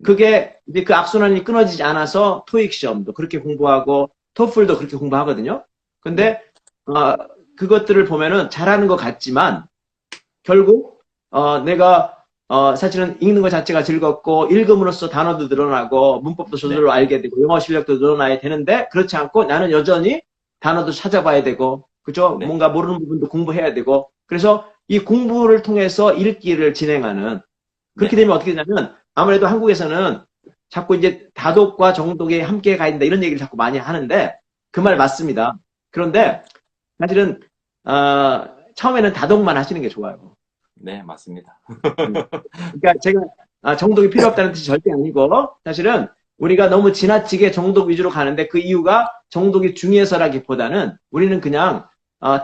그게 이제 그 악순환이 끊어지지 않아서 토익 시험도 그렇게 공부하고 토플도 그렇게 공부하거든요. 근데 그것들을 보면은 잘하는 것 같지만 결국 내가 사실은 읽는 것 자체가 즐겁고 읽음으로써 단어도 늘어나고 문법도 저절로 알게 되고 영어 실력도 늘어나야 되는데 그렇지 않고 나는 여전히 단어도 찾아봐야 되고 그죠? 네. 뭔가 모르는 부분도 공부해야 되고 그래서 이 공부를 통해서 읽기를 진행하는 그렇게 네. 되면 어떻게 되냐면 아무래도 한국에서는 자꾸 이제 다독과 정독이 함께 가야 된다 이런 얘기를 자꾸 많이 하는데 그 말 네. 맞습니다. 그런데 사실은 처음에는 다독만 하시는 게 좋아요. 네, 맞습니다. 그러니까 제가 정독이 필요 없다는 뜻이 절대 아니고 사실은 우리가 너무 지나치게 정독 위주로 가는데 그 이유가 정독이 중요해서라기보다는 우리는 그냥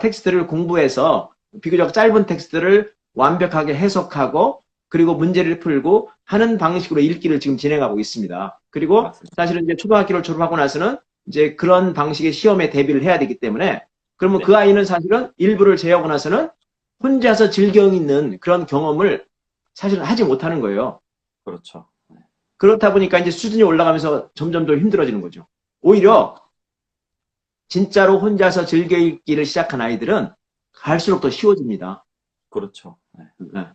텍스트를 공부해서 비교적 짧은 텍스트를 완벽하게 해석하고 그리고 문제를 풀고 하는 방식으로 읽기를 지금 진행하고 있습니다. 그리고 맞습니다. 사실은 이제 초등학교를 졸업하고 나서는 이제 그런 방식의 시험에 대비를 해야 되기 때문에 그러면 네. 그 아이는 사실은 일부를 제외하고 나서는 혼자서 즐겨 있는 그런 경험을 사실은 하지 못하는 거예요. 그렇죠. 네. 그렇다 보니까 이제 수준이 올라가면서 점점 더 힘들어지는 거죠. 오히려 진짜로 혼자서 즐겨 읽기를 시작한 아이들은 갈수록 더 쉬워집니다. 그렇죠. 네. 네.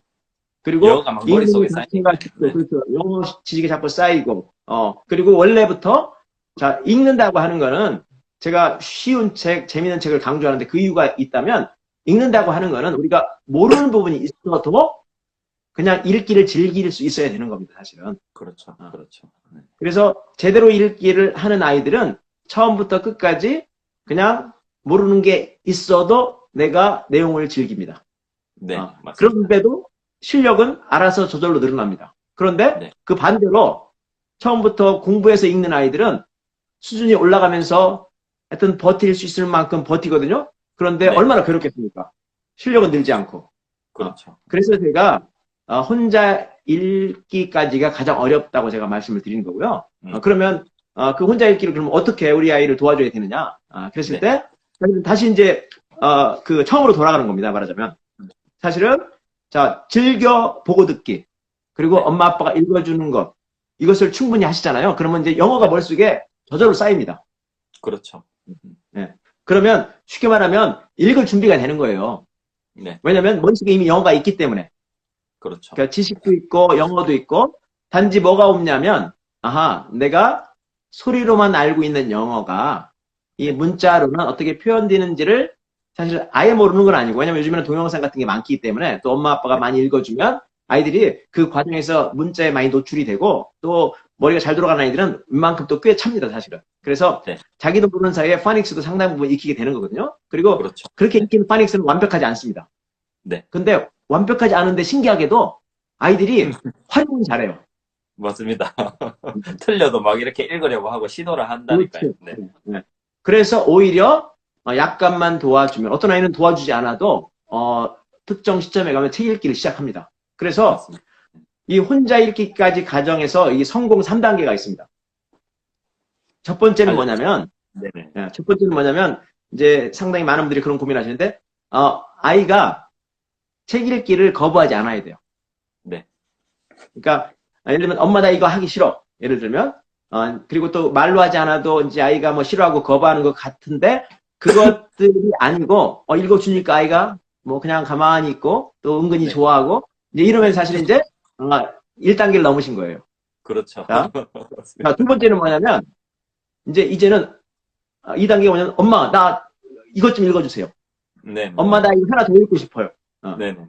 그리고 영어가 막 머릿속에 쌓이니까. 네. 그렇죠. 영어 지식이 자꾸 쌓이고, 그리고 원래부터 자 읽는다고 하는 거는 제가 쉬운 책, 재미있는 책을 강조하는데 그 이유가 있다면 읽는다고 하는 거는 우리가 모르는 부분이 있어도 그냥 읽기를 즐길 수 있어야 되는 겁니다, 사실은. 그렇죠. 그렇죠. 네. 그래서 제대로 읽기를 하는 아이들은 처음부터 끝까지 그냥 모르는 게 있어도 내가 내용을 즐깁니다. 네, 맞습니다. 그런데도 실력은 알아서 저절로 늘어납니다. 그런데 네. 그 반대로 처음부터 공부해서 읽는 아이들은 수준이 올라가면서 하여튼 버틸 수 있을 만큼 버티거든요. 그런데 네. 얼마나 괴롭겠습니까? 실력은 늘지 않고. 그렇죠. 그래서 제가 혼자 읽기까지가 가장 어렵다고 제가 말씀을 드리는 거고요. 그러면 그 혼자 읽기를 그럼 어떻게 우리 아이를 도와줘야 되느냐? 그랬을 네. 때 다시 이제 그 처음으로 돌아가는 겁니다. 말하자면 사실은 자 즐겨 보고 듣기 그리고 네. 엄마 아빠가 읽어주는 것 이것을 충분히 하시잖아요. 그러면 이제 영어가 머릿속에 저절로 쌓입니다. 그렇죠. 네. 그러면 쉽게 말하면 읽을 준비가 되는 거예요. 네. 왜냐하면 머릿속에 이미 영어가 있기 때문에. 그렇죠. 그러니까 지식도 있고 영어도 있고 단지 뭐가 없냐면 아하 내가 소리로만 알고 있는 영어가 이 문자로는 어떻게 표현되는지를 사실 아예 모르는 건 아니고 왜냐면 요즘에는 동영상 같은 게 많기 때문에 또 엄마 아빠가 많이 읽어주면 아이들이 그 과정에서 문자에 많이 노출이 되고 또 머리가 잘 돌아가는 아이들은 웬만큼 또 꽤 찹니다 사실은. 그래서 네. 자기도 모르는 사이에 파닉스도 상당 부분 익히게 되는 거거든요. 그리고 그렇죠. 그렇게 익힌 파닉스는 완벽하지 않습니다. 네. 근데 완벽하지 않은데 신기하게도 아이들이 활용은 잘해요. 맞습니다. 틀려도 막 이렇게 읽으려고 하고 시도를 한다니까요. 네. 네. 그래서 오히려 약간만 도와주면 어떤 아이는 도와주지 않아도 특정 시점에 가면 책 읽기를 시작합니다. 그래서 맞습니다. 이 혼자 읽기까지 과정에서 이 성공 3단계가 있습니다. 첫 번째는 뭐냐면 네네. 첫 번째는 뭐냐면 이제 상당히 많은 분들이 그런 고민하시는데 아이가 책 읽기를 거부하지 않아야 돼요. 네. 그러니까 예를 들면 엄마 나 이거 하기 싫어. 예를 들면 그리고 또 말로 하지 않아도 이제 아이가 뭐 싫어하고 거부하는 것 같은데 그것들이 아니고 읽어주니까 아이가 뭐 그냥 가만히 있고 또 은근히 네. 좋아하고 이제 이러면 사실 이제 1단계를 넘으신 거예요. 그렇죠. 자, 두 번째는 뭐냐면 이제는 2단계가 뭐냐면 엄마 나 이것 좀 읽어주세요. 네. 엄마 나 이거 하나 더 읽고 싶어요. 네네.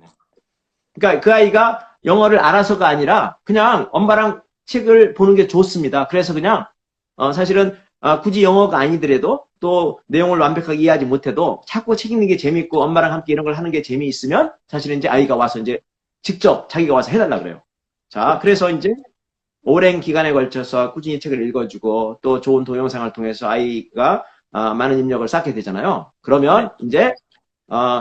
그러니까 그 아이가 영어를 알아서가 아니라 그냥 엄마랑 책을 보는 게 좋습니다. 그래서 그냥 사실은 굳이 영어가 아니더라도 또 내용을 완벽하게 이해하지 못해도 자꾸 책 읽는 게 재밌고 엄마랑 함께 이런 걸 하는 게 재미있으면 사실은 이제 아이가 와서 이제 직접 자기가 와서 해달라 그래요. 자, 그래서 이제 오랜 기간에 걸쳐서 꾸준히 책을 읽어주고 또 좋은 동영상을 통해서 아이가 많은 입력을 쌓게 되잖아요. 그러면 이제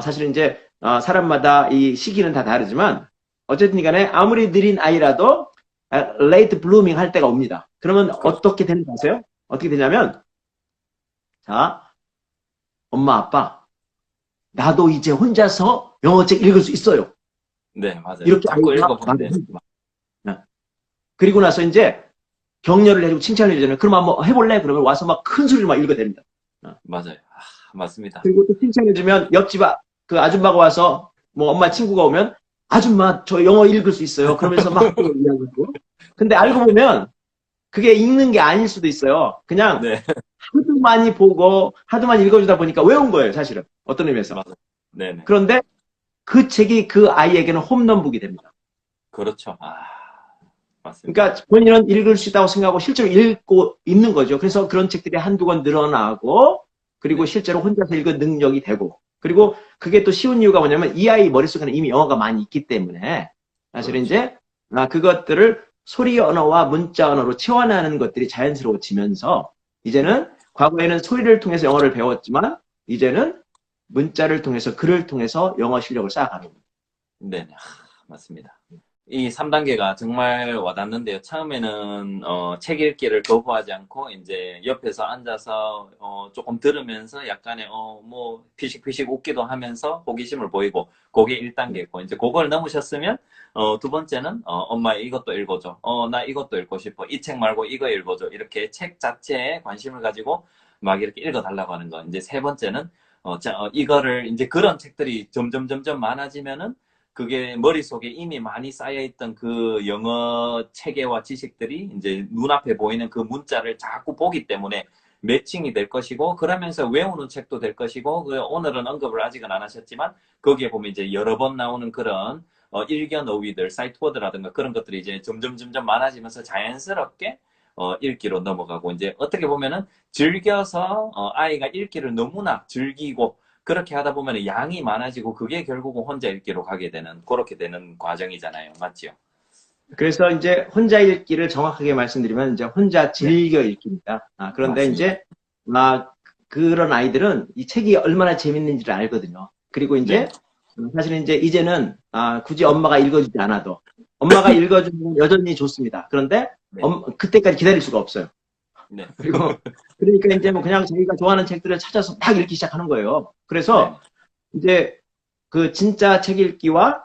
사실은 이제 사람마다 이 시기는 다 다르지만 어쨌든 간에 아무리 느린 아이라도 레이트 블루밍 할 때가 옵니다. 그러면 어떻게 되는지 아세요? 어떻게 되냐면 자 엄마 아빠 나도 이제 혼자서 영어책 읽을 수 있어요. 네, 맞아요. 이렇게 자꾸 아이가 읽어보는데. 그리고 나서 이제 격려를 해주고 칭찬을 해주잖아요. 그럼 한번 해볼래? 그러면 와서 막 큰 소리로 막 읽어댑니다. 맞아요. 맞습니다. 그리고 또 칭찬해주면 옆집 그 아줌마가 와서 뭐 엄마 친구가 오면 아줌마 저 영어 읽을 수 있어요. 그러면서 막 이야기하고. 근데 알고 보면 그게 읽는 게 아닐 수도 있어요. 그냥 네. 하도 많이 보고 하도 많이 읽어주다 보니까 외운 거예요. 사실은 어떤 의미에서. 맞아요. 네네. 그런데 그 책이 그 아이에게는 홈런북이 됩니다. 그렇죠. 맞습니다. 그러니까 본인은 읽을 수 있다고 생각하고 실제로 읽고 있는 거죠. 그래서 그런 책들이 한두 권 늘어나고 그리고 실제로 혼자서 읽은 능력이 되고 그리고 그게 또 쉬운 이유가 뭐냐면 이 아이 머릿속에는 이미 영어가 많이 있기 때문에 사실 그렇죠. 이제 그것들을 소리 언어와 문자 언어로 채워나가는 것들이 자연스러워지면서 이제는 과거에는 소리를 통해서 영어를 배웠지만 이제는 문자를 통해서 글을 통해서 영어 실력을 쌓아가는 겁니다. 네, 맞습니다. 이 3단계가 정말 와닿는데요. 처음에는 책 읽기를 거부하지 않고 이제 옆에서 앉아서 조금 들으면서 약간의 뭐 피식피식 웃기도 하면서 호기심을 보이고 그게 1단계고 이제 그걸 넘으셨으면 두 번째는 엄마 이것도 읽어줘. 나 이것도 읽고 싶어. 이 책 말고 이거 읽어줘. 이렇게 책 자체에 관심을 가지고 막 이렇게 읽어달라고 하는 거. 이제 세 번째는 이거를 이제 그런 책들이 점점 많아지면은 그게 머릿속에 이미 많이 쌓여있던 그 영어 체계와 지식들이 이제 눈앞에 보이는 그 문자를 자꾸 보기 때문에 매칭이 될 것이고 그러면서 외우는 책도 될 것이고 오늘은 언급을 아직은 안 하셨지만 거기에 보면 이제 여러 번 나오는 그런 일견 어휘들, 사이트워드라든가 그런 것들이 이제 점점 많아지면서 자연스럽게 읽기로 넘어가고 이제 어떻게 보면은 즐겨서 아이가 읽기를 너무나 즐기고 그렇게 하다 보면 양이 많아지고 그게 결국은 혼자 읽기로 가게 되는, 그렇게 되는 과정이잖아요. 맞지요? 그래서 이제 혼자 읽기를 정확하게 말씀드리면 이제 혼자 네, 즐겨 읽기입니다. 그런데 맞습니다. 이제 그런 아이들은 이 책이 얼마나 재밌는지를 알거든요. 그리고 네, 이제 사실은 이제 이제는 굳이 엄마가 읽어주지 않아도 엄마가 읽어주면 여전히 좋습니다. 그런데 네, 그때까지 기다릴 수가 없어요. 네, 그리고 그러니까 이제 뭐 그냥 자기가 좋아하는 책들을 찾아서 막 읽기 시작하는 거예요. 네, 그래서 이제 그 진짜 책 읽기와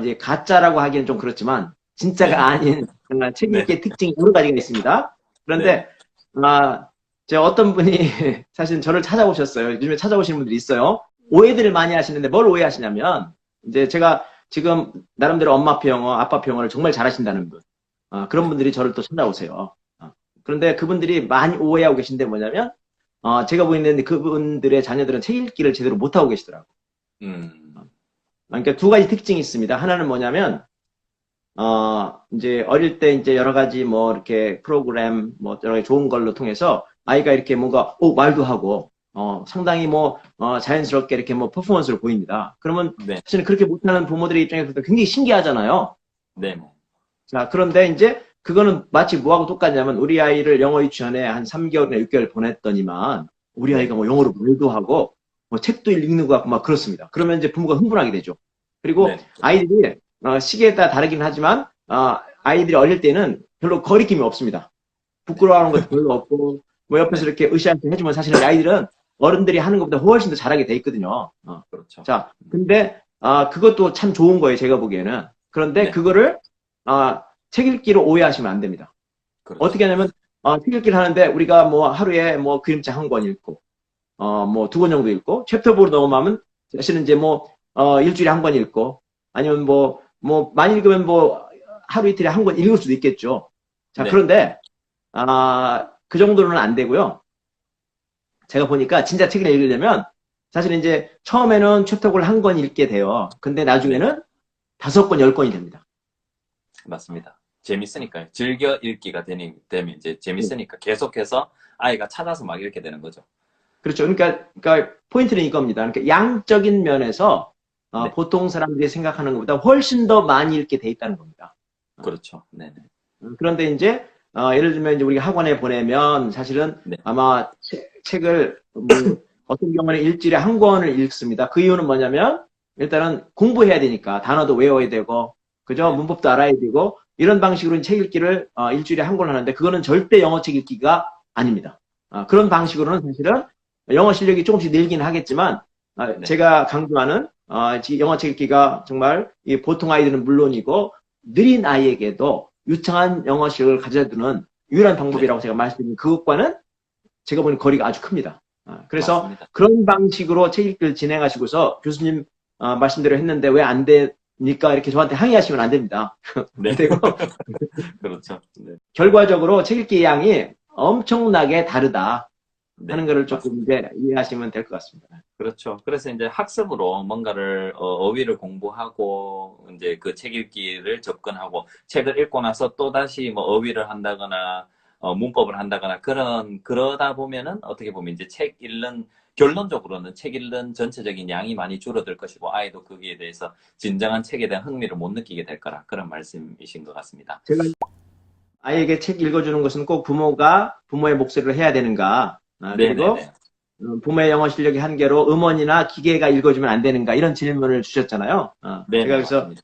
이제 가짜라고 하기는 좀 그렇지만 네, 진짜가 아닌 책 네, 읽기의 특징이 여러 가지가 있습니다. 네, 그런데 제 어떤 분이 사실 저를 찾아오셨어요. 요즘에 찾아오시는 분들이 있어요. 오해들을 많이 하시는데 뭘 오해하시냐면 이제 제가 지금 나름대로 엄마표 영어, 아빠표 영어를 정말 잘하신다는 분 그런 네. 분들이 저를 또 찾아오세요. 그런데 그분들이 많이 오해하고 계신데 뭐냐면 제가 보이는데 그분들의 자녀들은 책 읽기를 제대로 못하고 계시더라고요. 음, 그러니까 두 가지 특징이 있습니다. 하나는 뭐냐면 이제 어릴 때 이제 여러 가지 뭐 이렇게 프로그램 뭐 여러 가지 좋은 걸로 통해서 아이가 이렇게 뭔가 말도 하고 상당히 뭐 자연스럽게 이렇게 뭐 퍼포먼스를 보입니다. 그러면 네, 사실은 그렇게 못하는 부모들의 입장에서 굉장히 신기하잖아요. 네, 네, 자, 그런데 이제 그거는 마치 뭐하고 똑같냐면 우리 아이를 영어 유치원에 한 3개월이나 6개월 보냈더니만 우리 네, 아이가 뭐 영어로 말도 하고 뭐 책도 읽는 것 같고 막 그렇습니다. 그러면 이제 부모가 흥분하게 되죠. 그리고 네, 아이들이 시기에 따라 다르긴 하지만 아이들이 어릴 때는 별로 거리낌이 없습니다. 네, 부끄러워하는 것도 별로 없고 뭐 옆에서 네, 이렇게 으쌰으쌰 해주면 사실은 아이들은 어른들이 하는 것보다 훨씬 더 잘하게 돼 있거든요. 그렇죠. 자, 근데 그것도 참 좋은 거예요. 제가 보기에는. 그런데 네, 그거를 책 읽기로 오해하시면 안 됩니다. 그렇죠. 어떻게 하냐면 책 읽기를 하는데 우리가 뭐 하루에 뭐 그림책 한 권 읽고 뭐 두 권 정도 읽고 챕터부로 넘어가면 사실은 이제 뭐 일주일에 한 권 읽고 아니면 뭐 많이 읽으면 뭐 하루 이틀에 한 권 읽을 수도 있겠죠. 자, 네, 그런데 그 정도는 안 되고요. 제가 보니까 진짜 책을 읽으려면 사실 이제 처음에는 챕터를 한 권 읽게 돼요. 근데 네, 나중에는 5권, 10권이 됩니다. 맞습니다. 재밌으니까요. 즐겨 읽기가 되면 이제 네. 재밌으니까 계속해서 아이가 찾아서 막 읽게 되는 거죠. 그렇죠. 그러니까 포인트는 이겁니다. 그러니까 양적인 면에서 네, 보통 사람들이 생각하는 것보다 훨씬 더 많이 읽게 돼 있다는 겁니다. 그렇죠. 네, 네, 그런데 이제 예를 들면 이제 우리가 학원에 보내면 사실은 네, 아마 책을 뭐 어떤 경우는 일주일에 한 권을 읽습니다. 그 이유는 뭐냐면 일단은 공부해야 되니까 단어도 외워야 되고 그죠? 네, 문법도 알아야 되고 이런 방식으로 책 읽기를 일주일에 한 권 하는데 그거는 절대 영어 책 읽기가 아닙니다. 그런 그렇죠. 방식으로는 사실은 영어 실력이 조금씩 늘긴 하겠지만 네, 제가 강조하는 영어 책 읽기가 정말 이 보통 아이들은 물론이고 느린 아이에게도 유창한 영어 실력을 가져두는 유일한 네, 방법이라고 제가 말씀드린 그것과는 제가 보는 거리가 아주 큽니다. 그래서 맞습니다. 그런 방식으로 책 읽기를 진행하시고서 교수님 말씀대로 했는데 왜 안 되니까 이렇게 저한테 항의하시면 안 됩니다. 네, 그리고 그렇죠. 네, 결과적으로 책 읽기 양이 엄청나게 다르다 네, 하는 것을 조금 맞습니다. 이제 이해하시면 될 것 같습니다. 그렇죠. 그래서 이제 학습으로 뭔가를 어휘를 공부하고 이제 그 책 읽기를 접근하고 책을 읽고 나서 또 다시 뭐 어휘를 한다거나 문법을 한다거나 그러다 보면은 어떻게 보면 이제 책 읽는 결론적으로는 책 읽는 전체적인 양이 많이 줄어들 것이고 아이도 거기에 대해서 진정한 책에 대한 흥미를 못 느끼게 될 거라 그런 말씀이신 것 같습니다. 제가 아이에게 책 읽어주는 것은 꼭 부모가 부모의 목소리로 해야 되는가? 그리고 네네네. 부모의 영어 실력이 한계로 음원이나 기계가 읽어주면 안 되는가? 이런 질문을 주셨잖아요. 제가 네네, 그래서 맞습니다.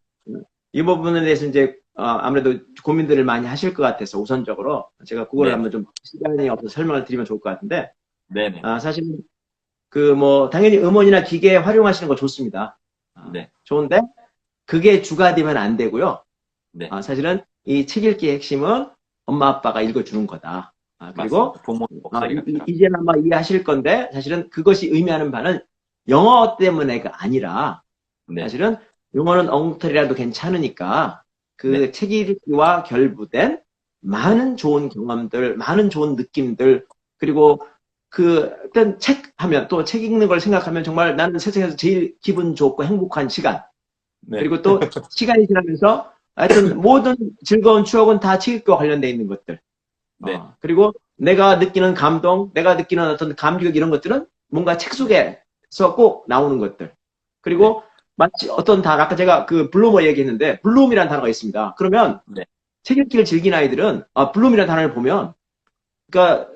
이 부분에 대해서 이제 아무래도 고민들을 많이 하실 것 같아서 우선적으로 제가 그걸 네네. 한번 좀 시간이 없어서 설명을 드리면 좋을 것 같은데 네네. 사실 그 뭐 당연히 음원이나 기계 활용하시는 거 좋습니다. 네. 좋은데 그게 주가 되면 안 되고요. 네. 사실은 이 책 읽기의 핵심은 엄마 아빠가 읽어주는 거다. 그리고 맞습니다. 부모의 목소리가 필요합니다. 이제는 아마 이해하실 건데 사실은 그것이 의미하는 바는 영어 때문에가 아니라 네. 사실은 영어는 엉터리라도 괜찮으니까 네. 그 책 읽기와 결부된 많은 좋은 경험들, 많은 좋은 느낌들 그리고 그 일단 책 하면 또 책 읽는 걸 생각하면 정말 나는 세상에서 제일 기분 좋고 행복한 시간 네. 그리고 또 시간이 지나면서 하여튼 모든 즐거운 추억은 다 책과 관련돼 있는 것들. 네. 그리고 내가 느끼는 감동, 내가 느끼는 어떤 감격 이런 것들은 뭔가 책 속에 책에서 꼭 나오는 것들. 그리고 마치 어떤 단, 아까 제가 그 블루머 얘기했는데, 블룸이라는 단어가 있습니다. 그러면 네. 책 읽기를 즐긴 아이들은, 블룸이라는 단어를 보면, 그러니까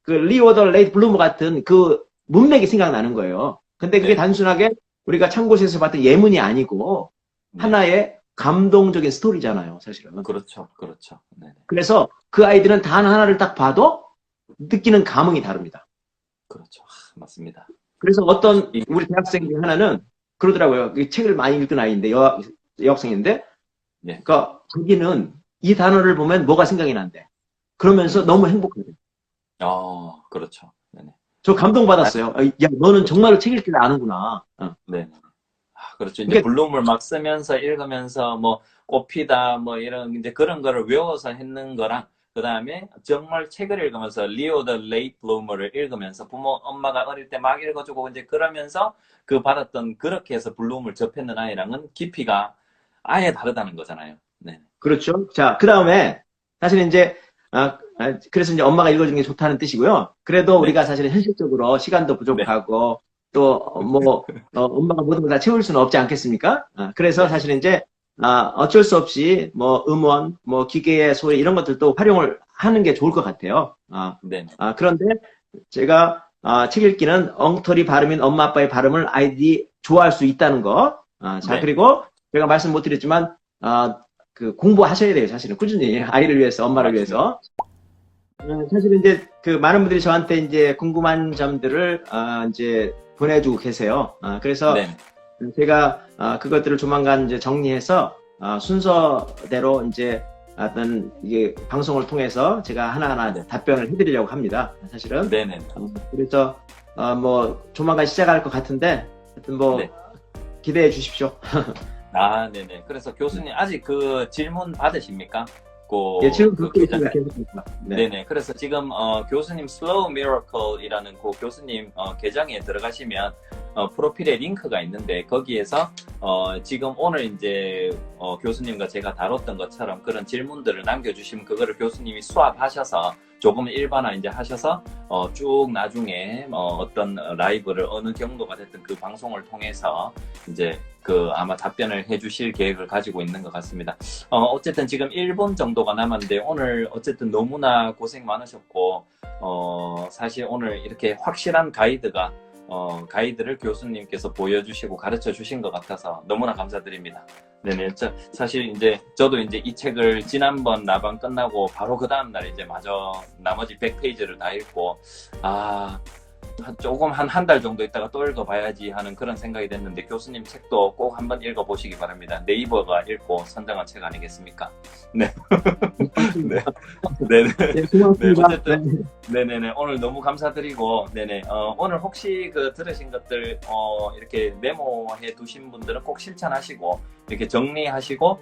그 리오더 레이트 블루머 같은 그 문맥이 생각나는 거예요. 근데 그게 네. 단순하게 우리가 참고서에서 봤던 예문이 아니고, 네. 하나의 감동적인 스토리잖아요, 사실은. 그렇죠. 그렇죠. 네네. 그래서 그 아이들은 단 하나를 딱 봐도 느끼는 감흥이 다릅니다. 그렇죠. 맞습니다. 그래서 어떤 우리 대학생 중 하나는 그러더라고요. 이 책을 많이 읽은 아이인데, 여학생인데, 네. 그러니까 자기는 이 단어를 보면 뭐가 생각이 난대. 그러면서 너무 행복하대. 그렇죠. 네네. 저 감동받았어요. 야, 너는 정말로 책 읽기를 아는구나. 네. 그렇죠. 이제 그게- 블룸을 막 쓰면서 읽으면서 뭐 꽃피다 뭐 이런 이제 그런 거를 외워서 했는 거랑 그 다음에 정말 책을 읽으면서 리오 더 레이트 블루머를 읽으면서 부모 엄마가 어릴 때 막 읽어주고 이제 그러면서 그 받았던 그렇게 해서 블룸을 접했는 아이랑은 깊이가 아예 다르다는 거잖아요. 네. 그렇죠. 자, 그 다음에 사실 이제 그래서 이제 엄마가 읽어주는 게 좋다는 뜻이고요. 그래도 네. 우리가 사실은 현실적으로 시간도 부족하고 또 뭐 엄마가 모든 걸 다 채울 수는 없지 않겠습니까? 그래서 네. 사실 이제 어쩔 수 없이 뭐 음원, 뭐 기계의 소리 이런 것들도 활용을 하는 게 좋을 것 같아요. 네. 그런데 제가 책 읽기는 엉터리 발음인 엄마 아빠의 발음을 아이들이 좋아할 수 있다는 거. 자, 네. 그리고 제가 말씀 못 드렸지만 그 공부하셔야 돼요. 사실은 꾸준히 아이를 위해서, 엄마를 맞습니다. 위해서. 사실 이제 그 많은 분들이 저한테 이제 궁금한 점들을 이제 보내주고 계세요. 그래서 네. 제가 그것들을 조만간 이제 정리해서 순서대로 이제 어떤 이게 방송을 통해서 제가 하나하나 답변을 해드리려고 합니다. 사실은. 네네. 그래서 뭐 조만간 시작할 것 같은데 하여튼 뭐 네. 기대해 주십시오. 네네. 그래서 교수님 아직 그 질문 받으십니까? 예, 지금 그 듣고 기자님. 있습니다. 계속해서. 네. 네네. 그래서 지금 교수님 Slow Miracle이라는 그 교수님 계정에 들어가시면 프로필에 링크가 있는데 거기에서 지금 오늘 이제 교수님과 제가 다뤘던 것처럼 그런 질문들을 남겨주시면 그거를 교수님이 수합하셔서 조금 일반화 이제 하셔서 쭉 나중에 어떤 라이브를 어느 경로가 됐든 그 방송을 통해서 이제 그 아마 답변을 해주실 계획을 가지고 있는 것 같습니다. 어쨌든 지금 1분 정도가 남았는데 오늘 어쨌든 너무나 고생 많으셨고 사실 오늘 이렇게 확실한 가이드를 교수님께서 보여주시고 가르쳐 주신 것 같아서 너무나 감사드립니다. 네네. 사실 이제 저도 이제 이 책을 지난번 라방 끝나고 바로 그 다음날 이제 나머지 100페이지를 다 읽고 조금 한 달 정도 있다가 또 읽어봐야지 하는 그런 생각이 됐는데 교수님 책도 꼭 한번 읽어보시기 바랍니다. 네이버가 읽고 선정한 책 아니겠습니까? 네. 네. 네네. 네, 고맙습니다. 네, 어쨌든 네네네. 오늘 너무 감사드리고 네네. 오늘 혹시 그 들으신 것들 이렇게 메모해 두신 분들은 꼭 실천하시고 이렇게 정리하시고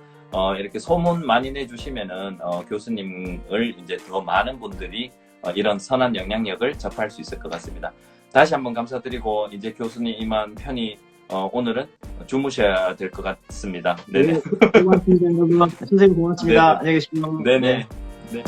이렇게 소문 많이 내주시면은 교수님을 이제 더 많은 분들이 이런 선한 영향력을 접할 수 있을 것 같습니다. 다시 한번 감사드리고 이제 교수님 이만 편히 오늘은 주무셔야 될 것 같습니다. 네네. 네, 고맙습니다. 여러분. 선생님 고맙습니다. 네네. 안녕히 계십시오. 네네. 네.